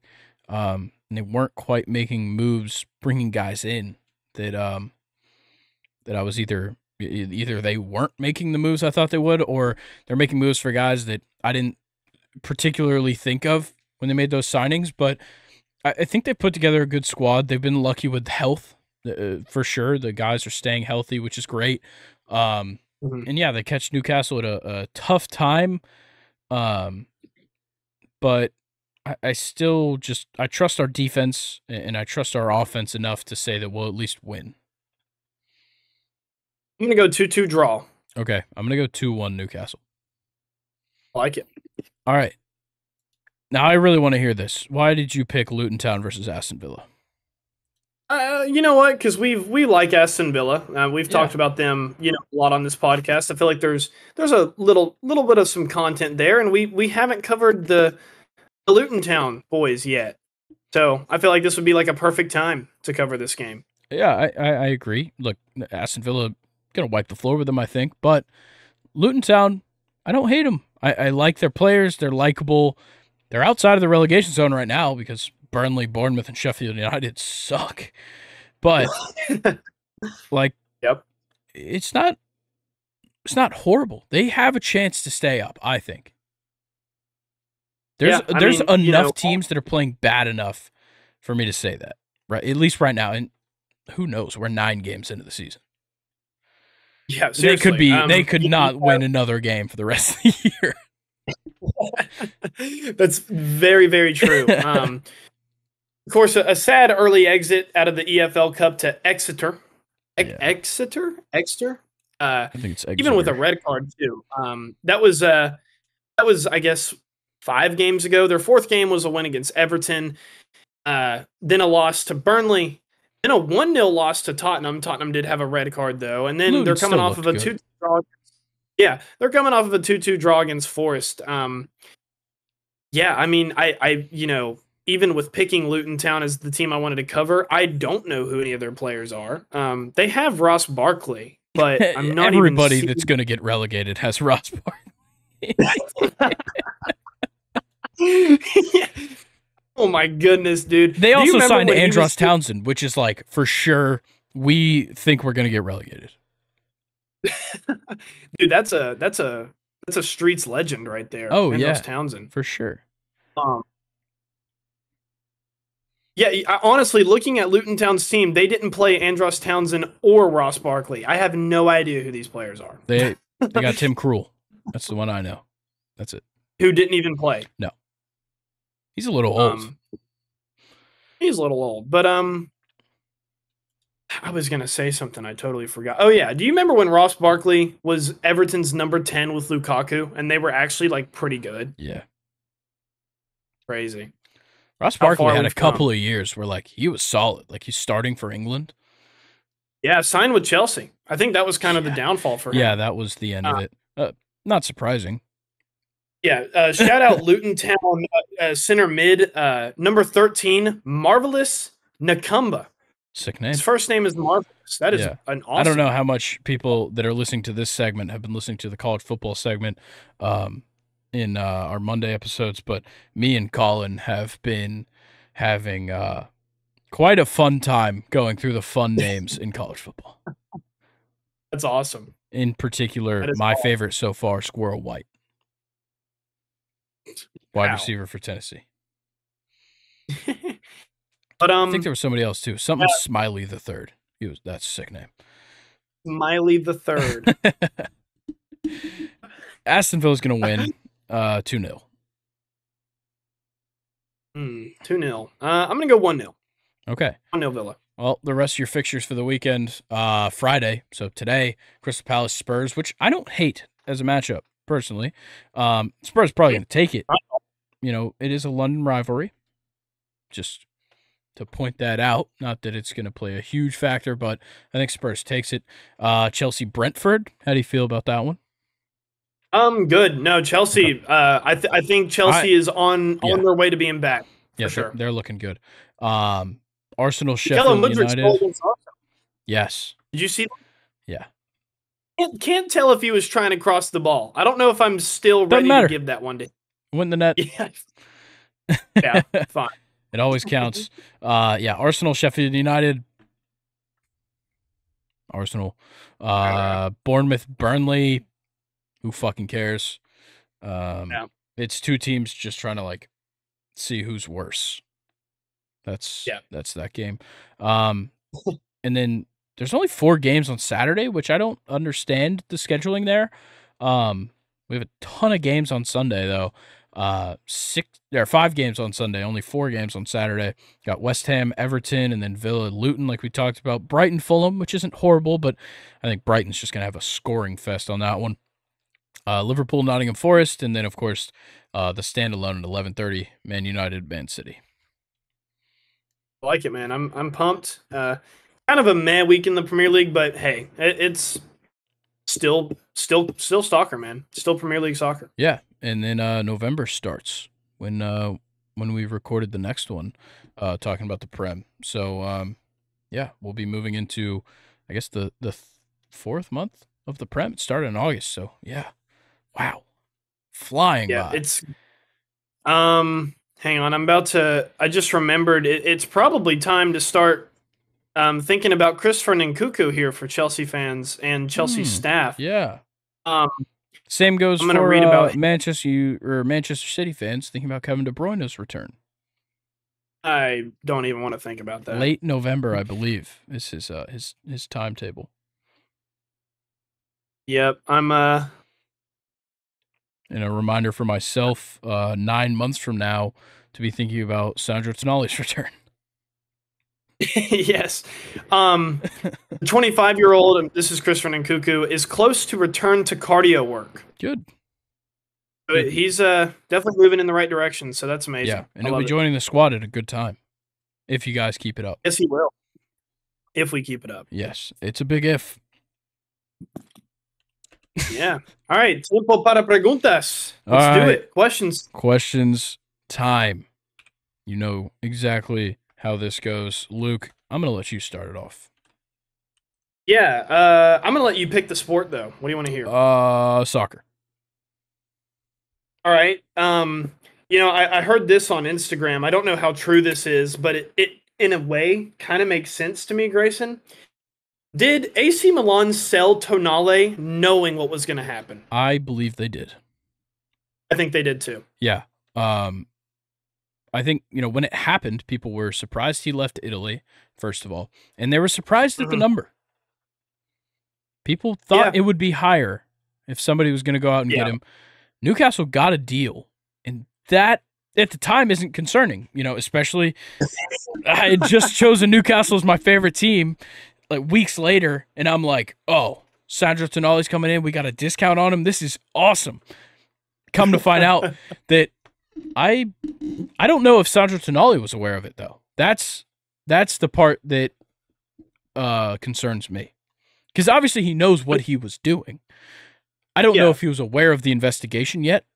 And they weren't quite making moves, bringing guys in that I was either they weren't making the moves I thought they would, or they're making moves for guys that I didn't particularly think of when they made those signings. But I think they put together a good squad. They've been lucky with health, for sure. The guys are staying healthy, which is great. And yeah, they catch Newcastle at a tough time. But I still I trust our defense and I trust our offense enough to say that we'll at least win. I'm going to go 2-2 draw. Okay, I'm going to go 2-1 Newcastle. I like it. All right. Now, I really want to hear this. Why did you pick Luton Town versus Aston Villa? You know what? Because we like Aston Villa. We've talked about them, a lot on this podcast. I feel like there's a little bit of some content there, and we haven't covered the Luton Town boys yet. So I feel like this would be like a perfect time to cover this game. Yeah, I agree. Look, Aston Villa gonna wipe the floor with them, I think. But Luton Town, I don't hate them. I like their players. They're likable. They're outside of the relegation zone right now because Burnley, Bournemouth, and Sheffield United suck. But it's not horrible. They have a chance to stay up, I think. Yeah, I There's mean, enough teams that are playing bad enough for me to say that. Right? At least right now, and who knows? We're 9 games into the season. yeah, seriously. They could not win another game for the rest of the year. That's very, very true. Of course, a sad early exit out of the EFL Cup to Exeter. Yeah. Exeter. I think it's Even with a red card too. That was I guess 5 games ago. Their 4th game was a win against Everton. Then a loss to Burnley. Then a 1-0 loss to Tottenham. Tottenham did have a red card though, and then they're coming off of a 2-2 draw. Yeah, they're coming off of a 2-2 draw against Forest. Yeah, I mean, I even with picking Luton Town as the team I wanted to cover, I don't know who any of their players are. They have Ross Barkley, but I'm not everybody even that's going to get relegated has Ross Barkley. Yeah. Oh my goodness, dude! They also signed Andros Townsend, which is like for sure. We think we're going to get relegated. Dude, that's a Streets legend right there. Oh Andros Townsend for sure. Yeah, honestly, looking at Luton Town's team, they didn't play Andros Townsend or Ross Barkley. I have no idea who these players are. They got Tim Krul. That's the one I know. That's it. Who didn't even play. No. He's a little old. He's a little old, but I was gonna say something I totally forgot. Oh yeah, do you remember when Ross Barkley was Everton's number 10 with Lukaku, and they were actually like pretty good? Yeah, crazy. Ross Barkley had a couple of years where like he was solid, like he's starting for England. Yeah, signed with Chelsea. I think that was kind of the downfall for him. Yeah, that was the end of it. Not surprising. Yeah, shout out Luton Town center mid, number 13, Marvelous Nakumba. Sick name. His first name is Marvelous. That is an awesome. I don't know how much people that are listening to this segment have been listening to the college football segment in our Monday episodes, but me and Colin have been having quite a fun time going through the fun names in college football. That's awesome. In particular, my favorite so far, Squirrel White. Wide receiver for Tennessee. But I think there was somebody else too. Something Smiley the Third. That's a sick name. Smiley the Third. Astonville's gonna win 2-0. 2-0. I'm gonna go 1-0. Okay. 1-0 Villa. Well, the rest of your fixtures for the weekend, Friday. So today, Crystal Palace Spurs, which I don't hate as a matchup. Personally, Spurs probably going to take it. You know, it is a London rivalry. Just to point that out, not that it's going to play a huge factor, but I think Spurs takes it. Chelsea Brentford. How do you feel about that one? Good. No, Chelsea. Okay. I think Chelsea is on their way to being back. Yeah, sure. They're looking good. Arsenal Sheffield United. Yes. Did you see that? Yeah. Can't tell if he was trying to cross the ball. I don't know if I'm still ready to give that one to him. Win the net. Yeah, fine. It always counts. Arsenal, Sheffield United. Arsenal. Bournemouth, Burnley. Who fucking cares? It's 2 teams just trying to like see who's worse. That's that game. And then there's only 4 games on Saturday, which I don't understand the scheduling there. We have a ton of games on Sunday though. 5 games on Sunday, only 4 games on Saturday. Got West Ham, Everton, and then Villa, Luton, like we talked about. Brighton, Fulham, which isn't horrible, but I think Brighton's just gonna have a scoring fest on that one. Liverpool, Nottingham Forest, and then of course the standalone at 11:30, Man United, Man City. I like it, man. I'm pumped. Kind of a meh week in the Premier League, but hey, it's still soccer, man. Still Premier League soccer. Yeah, and then November starts when we recorded the next one, talking about the Prem. So we'll be moving into, I guess, the 4th month of the Prem. It started in August, so yeah, wow, flying by. It's hang on, I just remembered it's probably time to start Thinking about Christopher Nkunku here for Chelsea fans and Chelsea staff. Yeah. Um, Same goes I'm going to for read about. Manchester City fans thinking about Kevin De Bruyne's return. I don't even want to think about that. Late November, I believe, is his timetable. Yep, I'm. And a reminder for myself, 9 months from now, to be thinking about Sandro Tonali's return. Yes. The 25-year-old, this is Christopher Nkunku, is close to return to cardio work. Good. He's definitely moving in the right direction, so that's amazing. Yeah, and he'll be joining the squad at a good time if you guys keep it up. Yes, he will. If we keep it up. Yes, it's a big if. Yeah. All right. Tiempo para preguntas. Let's do it. Questions. Questions time. You know exactly how this goes. Luke, I'm going to let you start it off. Yeah. I'm going to let you pick the sport, though. What do you want to hear? Soccer. All right. I heard this on Instagram. I don't know how true this is, but it in a way kind of makes sense to me, Grayson. Did AC Milan sell Tonali knowing what was going to happen? I believe they did. I think they did too. Yeah. I think, when it happened, people were surprised he left Italy, first of all, and they were surprised at the number. People thought it would be higher if somebody was going to go out and get him. Newcastle got a deal, and that at the time isn't concerning, especially I had just chosen Newcastle as my favorite team like weeks later, and I'm like, oh, Sandro Tonali's coming in. We got a discount on him. This is awesome. Come to find out that I don't know if Sandro Tonali was aware of it, though. That's the part that concerns me. Because obviously he knows what he was doing. I don't know if he was aware of the investigation yet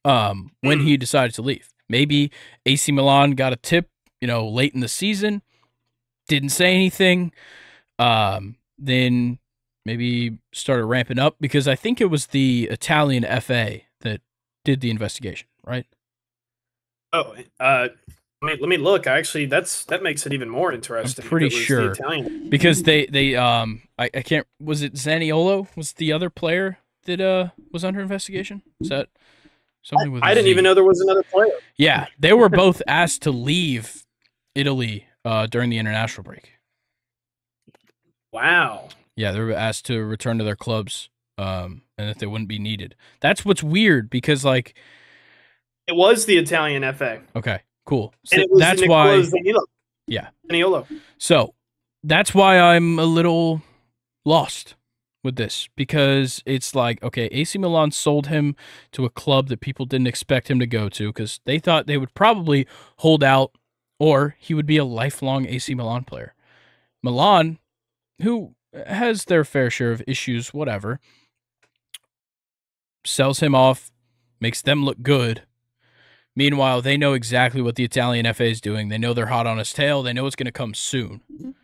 when he decided to leave. Maybe AC Milan got a tip, late in the season, didn't say anything, then maybe started ramping up, because I think it was the Italian FA that did the investigation, right? Oh, let me look. Actually, that makes it even more interesting. I'm pretty sure, because they I can't. Was it Zaniolo? Was the other player that was under investigation? Is that something with? I didn't even know there was another player. Yeah, they were both asked to leave Italy during the international break. Wow. Yeah, they were asked to return to their clubs, and that they wouldn't be needed. That's what's weird, because like it was the Italian FA. Okay, cool. So and it was that's Nicola why. Zaniolo. Yeah, Zaniolo. So that's why I'm a little lost with this, because it's like, okay, AC Milan sold him to a club that people didn't expect him to go to, because they thought they would probably hold out, or he would be a lifelong AC Milan player. Milan, who has their fair share of issues, whatever, sells him off, makes them look good. Meanwhile, they know exactly what the Italian FA is doing. They know they're hot on his tail. They know it's going to come soon.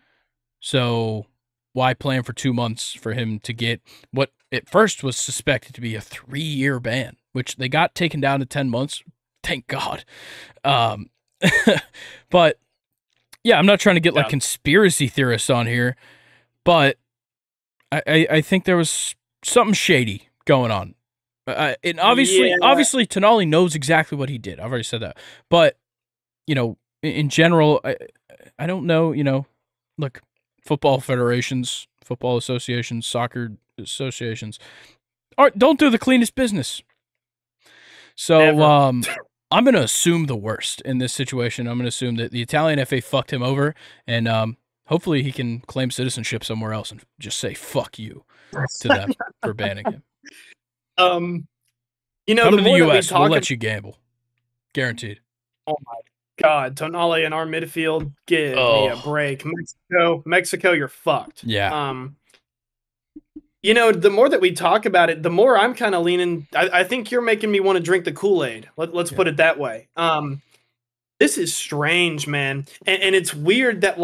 So why plan for 2 months for him to get what at first was suspected to be a 3-year ban, which they got taken down to 10 months. Thank God. But yeah, I'm not trying to get like conspiracy theorists on here, but I think there was something shady going on. And obviously, Tonali knows exactly what he did. I've already said that. But, in general, I don't know, look, football federations, football associations, soccer associations don't do the cleanest business. So I'm going to assume the worst in this situation. I'm going to assume that the Italian FA fucked him over, and hopefully he can claim citizenship somewhere else and just say fuck you to them for banning him. Come to the U.S. We'll let you gamble, guaranteed. Oh my God, Tonali in our midfield, give me a break. Mexico, you're fucked. Yeah. The more that we talk about it, the more I'm kind of leaning. I think you're making me want to drink the Kool-Aid. Let's put it that way. This is strange, man, and it's weird that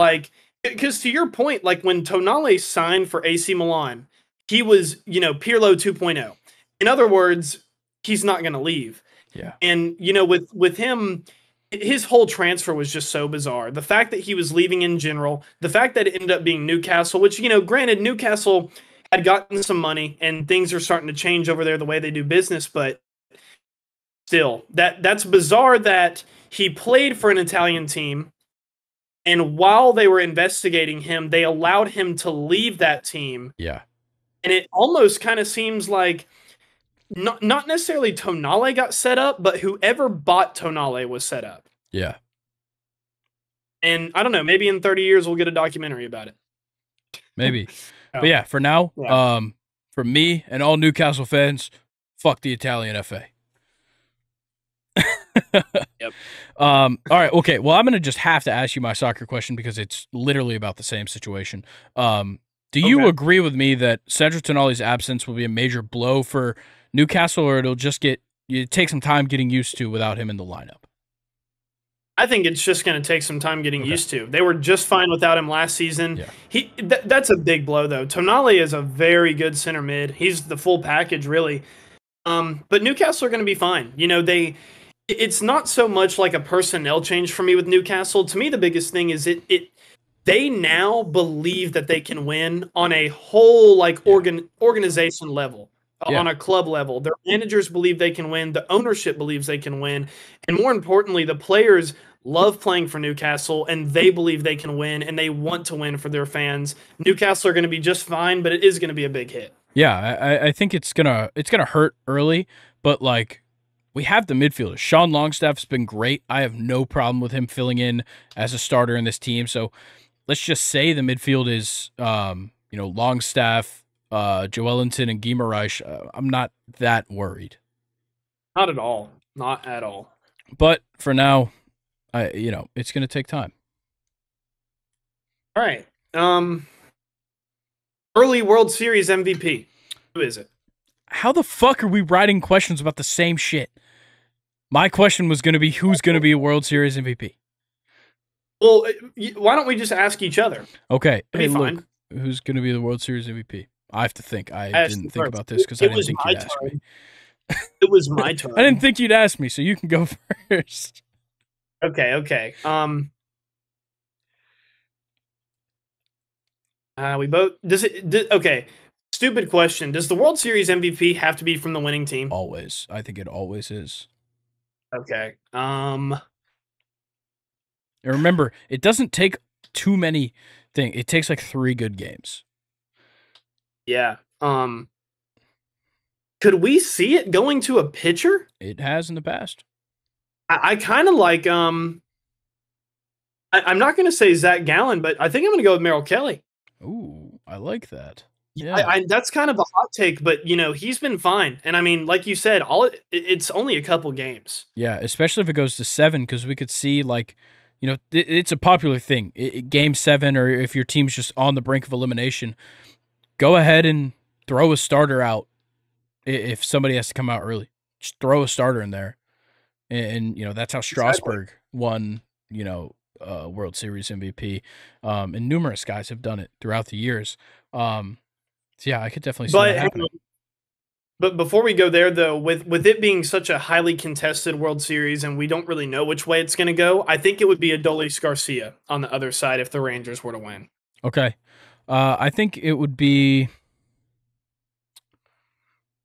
because to your point, like when Tonali signed for AC Milan, he was Pirlo 2.0. In other words, he's not going to leave. Yeah. And with him, his whole transfer was just so bizarre. The fact that he was leaving in general, the fact that it ended up being Newcastle, which, granted, Newcastle had gotten some money and things are starting to change over there the way they do business, but still, that's bizarre that he played for an Italian team, and while they were investigating him, they allowed him to leave that team. Yeah. And it almost kind of seems like not necessarily Tonale got set up, but whoever bought Tonale was set up. Yeah. And I don't know, maybe in 30 years we'll get a documentary about it. Maybe. But yeah, for now, for me and all Newcastle fans, fuck the Italian FA. Yep. All right. Okay. Well, I'm gonna just have to ask you my soccer question because it's literally about the same situation. Do you agree with me that Cedric Tonali's absence will be a major blow for Newcastle, or it'll just take some time getting used to without him in the lineup? I think it's just going to take some time getting used to. They were just fine without him last season. Yeah. That's a big blow, though. Tonali is a very good center mid. He's the full package, really. But Newcastle are going to be fine. It's not so much like a personnel change for me with Newcastle. To me, the biggest thing is they now believe that they can win on a whole organization level. On a club level. Their managers believe they can win. The ownership believes they can win. And more importantly, the players love playing for Newcastle, and they believe they can win, and they want to win for their fans. Newcastle are going to be just fine, but it is going to be a big hit. Yeah, I think it's gonna hurt early, but we have the midfielders. Sean Longstaff's been great. I have no problem with him filling in as a starter in this team. So let's just say the midfield is Longstaff, Joelinton, and Guimaraes. I'm not that worried. Not at all. Not at all. But for now, it's going to take time. All right. Early World Series MVP. Who is it? How the fuck are we writing questions about the same shit? My question was going to be who's going to be a World Series MVP. Well, why don't we just ask each other? Okay. Hey, look, who's going to be the World Series MVP? I have to think. I didn't think about this because I didn't think you'd ask me. It was my turn. I didn't think you'd ask me, so you can go first. Okay. We both okay. Stupid question. Does the World Series MVP have to be from the winning team? Always. I think it always is. Okay. And remember, it doesn't take too many things. It takes 3 good games. Yeah. Could we see it going to a pitcher? It has in the past. I kind of like I'm not going to say Zach Gallen, but I think I'm going to go with Merrill Kelly. Ooh, I like that. Yeah, that's kind of a hot take, but he's been fine, and I mean, like you said, it's only a couple games. Yeah, especially if it goes to 7, because we could see it's a popular thing. Game 7, or if your team's just on the brink of elimination, go ahead and throw a starter out. If somebody has to come out early, just throw a starter in there, and that's how Strasburg won. World Series MVP, and numerous guys have done it throughout the years. So yeah, I could definitely see that happening. But before we go there, though, with it being such a highly contested World Series and we don't really know which way it's going to go, I think it would be Adolis Garcia on the other side if the Rangers were to win. Okay. I think it would be...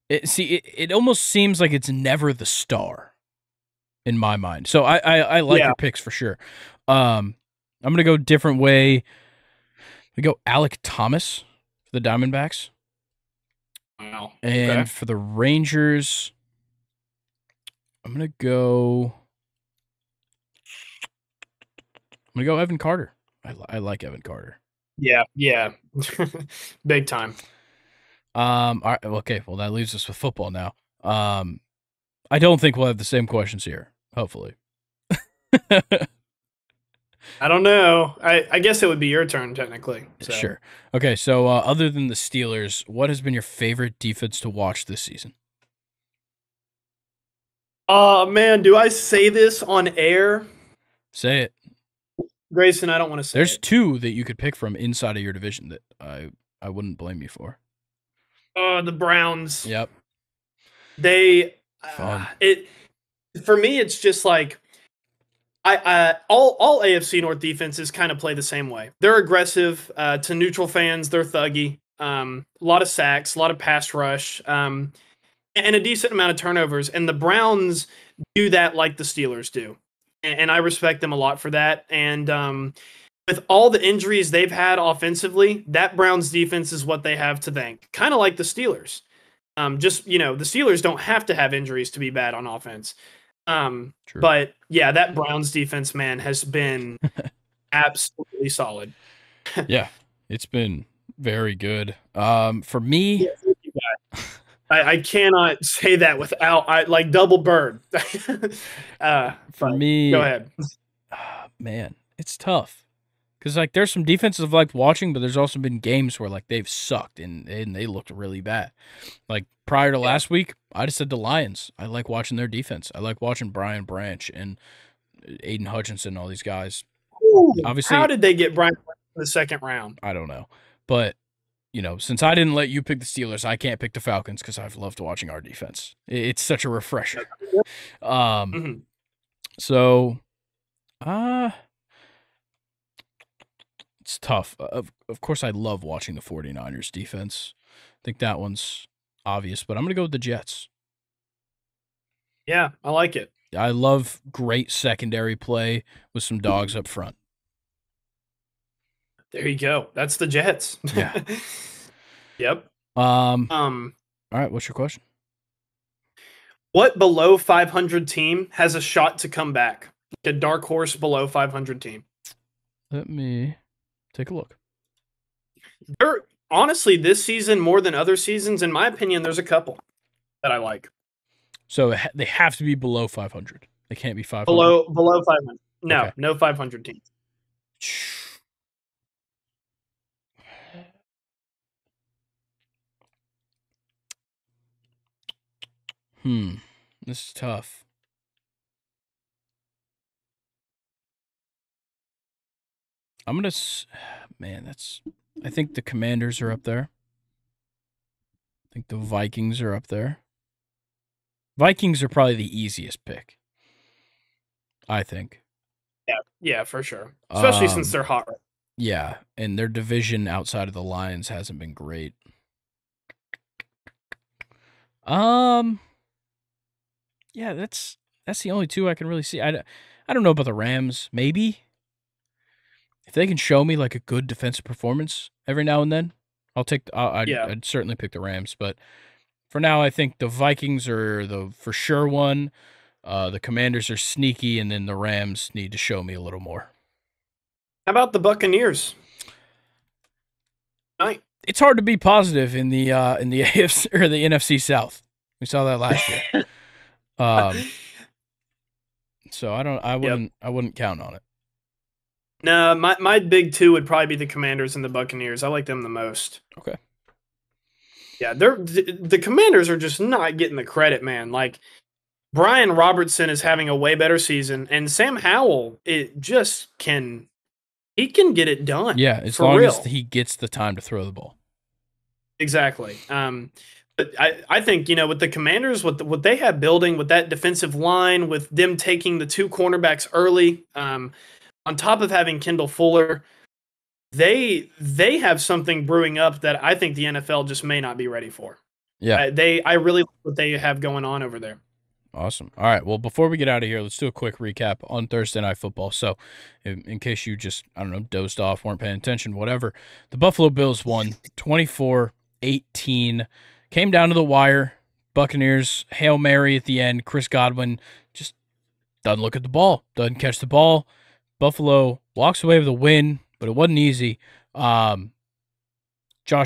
It almost seems like it's never the star in my mind. So I like your picks for sure. I'm going to go a different way. We go Alec Thomas for the Diamondbacks. Wow. And for the Rangers, I'm going to go Evan Carter. I like Evan Carter. Yeah. Big time. All right, okay, well, that leaves us with football now. I don't think we'll have the same questions here, hopefully. I don't know. I guess it would be your turn, technically. So. Sure. Okay, so other than the Steelers, what has been your favorite defense to watch this season? Oh, man, do I say this on air? Say it. Grayson, I don't want to say There's 2 that you could pick from inside of your division that I wouldn't blame you for. The Browns. Yep. They Fun. For me, it's just like All AFC North defenses kind of play the same way. They're aggressive to neutral fans. They're thuggy. A lot of sacks, a lot of pass rush, and a decent amount of turnovers. And the Browns do that like the Steelers do, and I respect them a lot for that. And with all the injuries they've had offensively, that Browns defense is what they have to thank. Kind of like the Steelers. Just the Steelers don't have to have injuries to be bad on offense. True. But yeah, that Browns defense, man, has been absolutely solid. Yeah, it's been very good. For me, I cannot say that without like double bird. for But go me, ahead. man, it's tough because like there's some defenses I've liked watching, but there's also been games where like they've sucked and they looked really bad. Like prior to Yeah. last week, I just said the Lions. I like watching their defense. I like watching Brian Branch and Aiden Hutchinson, all these guys. Ooh, how Obviously, did they get Brian in the second round? I don't know, but since I didn't let you pick the Steelers, I can't pick the Falcons because I've loved watching our defense. It's such a refresher. Um, Mhm. so, uh, it's tough. Of course, I love watching the 49ers defense. I think that one's obvious, but I'm going to go with the Jets. Yeah, I like it. I love great secondary play with some dogs up front. There you go. That's the Jets. Yeah. Yep. Um, Um, all right, what's your question? what below 500 team has a shot to come back? Like a dark horse below 500 team. Let me take a look. There, honestly, this season more than other seasons, in my opinion, there's a couple that I like. So they have to be below 500. They can't be 500. Below 500. No, Okay. no 500 teams. This is tough. I'm gonna, man. I think the Commanders are up there. I think the Vikings are up there. Vikings are probably the easiest pick. I think. Yeah, for sure. Especially since Um, they're hot. yeah, and their division outside of the Lions hasn't been great. Um, yeah, that's the only two I can really see. I don't know about the Rams. Maybe if they can show me like a good defensive performance every now and then, Yeah. I'd certainly pick the Rams. But for now, I think the Vikings are the for sure one. The Commanders are sneaky, and then the Rams need to show me a little more. How about the Buccaneers? Right. It's hard to be positive in the AFC or the NFC South. We saw that last year. So I wouldn't count on it. No, my big two would probably be the Commanders and the Buccaneers. I like them the most. Okay. Yeah, the Commanders are just not getting the credit, man. Like Brian Robertson is having a way better season, and Sam Howell, he can get it done. Yeah, as for long real. as he gets the time to throw the ball. Exactly. But I think with the Commanders, what they have building with that defensive line, with them taking the two cornerbacks early, on top of having Kendall Fuller, they have something brewing up that I think the NFL just may not be ready for. Yeah. I really like what they have going on over there. Awesome. All right. Well, before we get out of here, let's do a quick recap on Thursday Night Football. So, in case you just, I don't know, dozed off, weren't paying attention, whatever, the Buffalo Bills won 24-18. Came down to the wire. Buccaneers, Hail Mary at the end. Chris Godwin just doesn't look at the ball, doesn't catch the ball. Buffalo walks away with a win, but it wasn't easy. Josh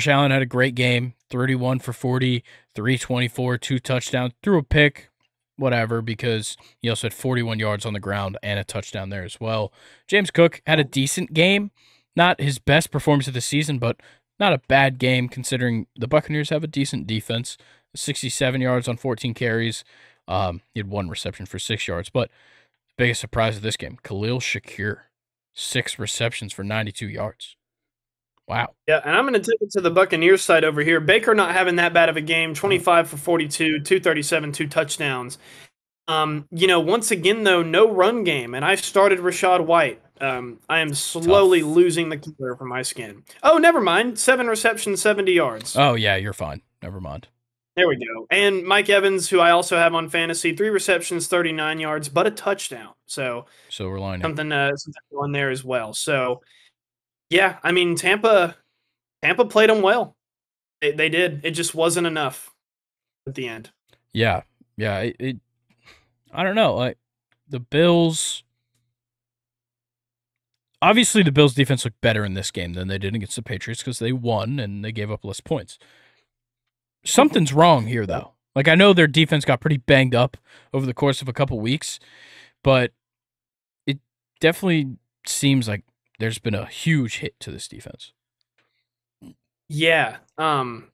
Allen had a great game, 31 for 40, 324, 2 touchdowns, threw a pick, whatever, because he also had 41 yards on the ground and a touchdown there as well. James Cook had a decent game. Not his best performance of the season, but not a bad game considering the Buccaneers have a decent defense. 67 yards on 14 carries. He had 1 reception for 6 yards. But biggest surprise of this game, Khalil Shakir, 6 receptions for 92 yards. Wow. Yeah, and I'm going to take it to the Buccaneers side over here. Baker not having that bad of a game, 25 for 42, 237, 2 touchdowns. Once again though, no run game, and I started Rashad White. I am slowly Tough. losing the color from my skin. Oh, never mind. 7 receptions, 70 yards. Oh yeah, you're fine. Never mind. There we go. And Mike Evans, who I also have on fantasy, 3 receptions, 39 yards, but a touchdown. So Silver lining. something going there as well. So yeah, I mean Tampa played them well. They did. It just wasn't enough at the end. Yeah. I don't know. Like the Bills. Obviously, the Bills' defense looked better in this game than they did against the Patriots because they won and they gave up less points. Something's wrong here, though. Like, I know their defense got pretty banged up over the course of a couple weeks, but it definitely seems like there's been a huge hit to this defense. Yeah. Von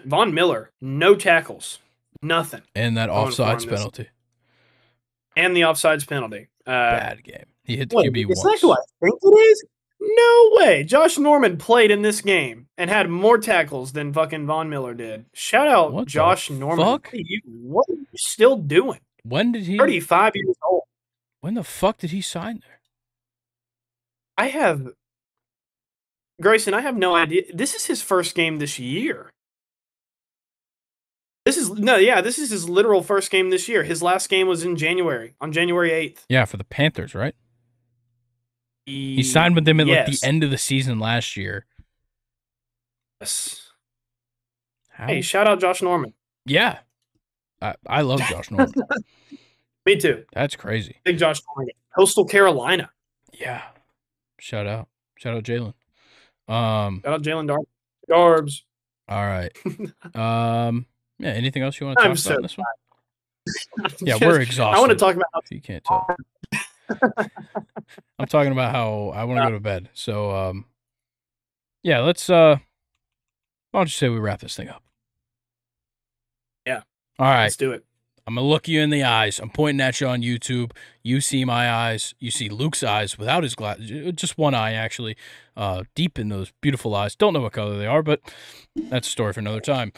Miller, no tackles, nothing. And that offsides penalty. And the offsides penalty. Bad game. He hit the QB once. Is that who I think it is? No way. Josh Norman played in this game and had more tackles than fucking Von Miller did. Shout out What Josh the Norman. fuck? What are you still doing? When did he? 35 years old. When the fuck did he sign there? Grayson, I have no idea. This is his first game this year. This is his literal first game this year. His last game was in January, on January 8th. Yeah, for the Panthers, right? He signed with them at like the end of the season last year. Yes. How? Hey, shout out Josh Norman. Yeah. I love Josh Norman. Me too. That's crazy. Big Josh Norman. Coastal Carolina. Yeah. Shout out Jalen. Shout out Jalen Darbs. All right. Yeah, anything else you want to talk about in this one? Yeah, we're exhausted. I want to talk about how you can't tell. I'm talking about how I want to go to bed. So yeah, let's why don't you say we wrap this thing up? Yeah. All right. Let's do it. I'm going to look you in the eyes. I'm pointing at you on YouTube. You see my eyes. You see Luke's eyes without his glasses. Just one eye, actually, deep in those beautiful eyes. Don't know what color they are, but that's a story for another time.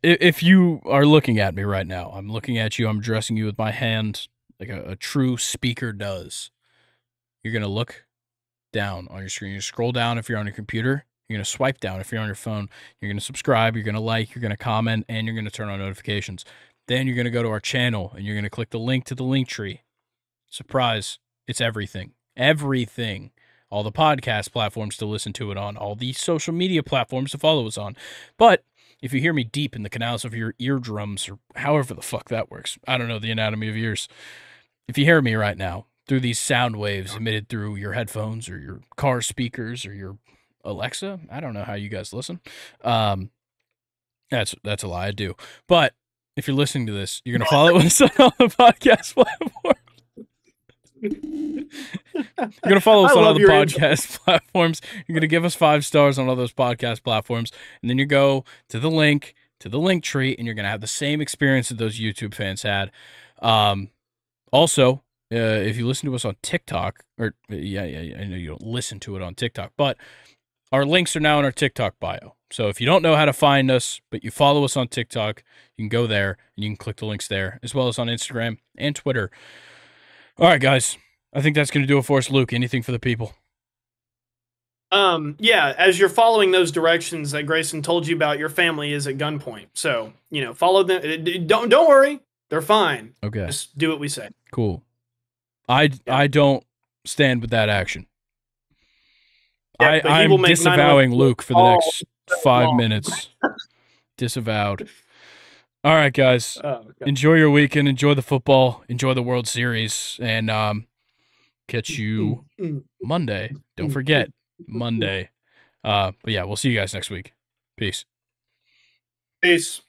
If you are looking at me right now, I'm looking at you. I'm addressing you with my hand like a true speaker does. You're going to look down on your screen. You scroll down if you're on your computer. You're going to swipe down if you're on your phone. You're going to subscribe. You're going to like. You're going to comment. And you're going to turn on notifications. Then you're going to go to our channel, and you're going to click the link to the link tree. Surprise. It's everything. Everything. All the podcast platforms to listen to it on. All the social media platforms to follow us on. But if you hear me deep in the canals of your eardrums, or however the fuck that works, I don't know the anatomy of ears. If you hear me right now, through these sound waves emitted through your headphones or your car speakers or your Alexa. I don't know how you guys listen. That's a lie. I do. But if you're listening to this, you're going to follow us on all the podcast platforms. You're going to follow us on all the podcast platforms. You're going to give us 5 stars on all those podcast platforms. And then you go to the link tree, and you're going to have the same experience that those YouTube fans had. Also, if you listen to us on TikTok, or I know you don't listen to it on TikTok, but our links are now in our TikTok bio. So if you don't know how to find us, but you follow us on TikTok, you can go there and you can click the links there, as well as on Instagram and Twitter. All right, guys. I think that's going to do it for us. Luke, anything for the people? Yeah, as you're following those directions that Grayson told you about, your family is at gunpoint. So, follow them. Don't worry. They're fine. Okay. Just do what we say. Cool. I don't stand with that action. Yeah, I'm disavowing Luke for the next 5 minutes. Disavowed. All right, guys. Enjoy your weekend. Enjoy the football. Enjoy the World Series. And catch you Monday. Don't forget, Monday. But yeah, we'll see you guys next week. Peace. Peace.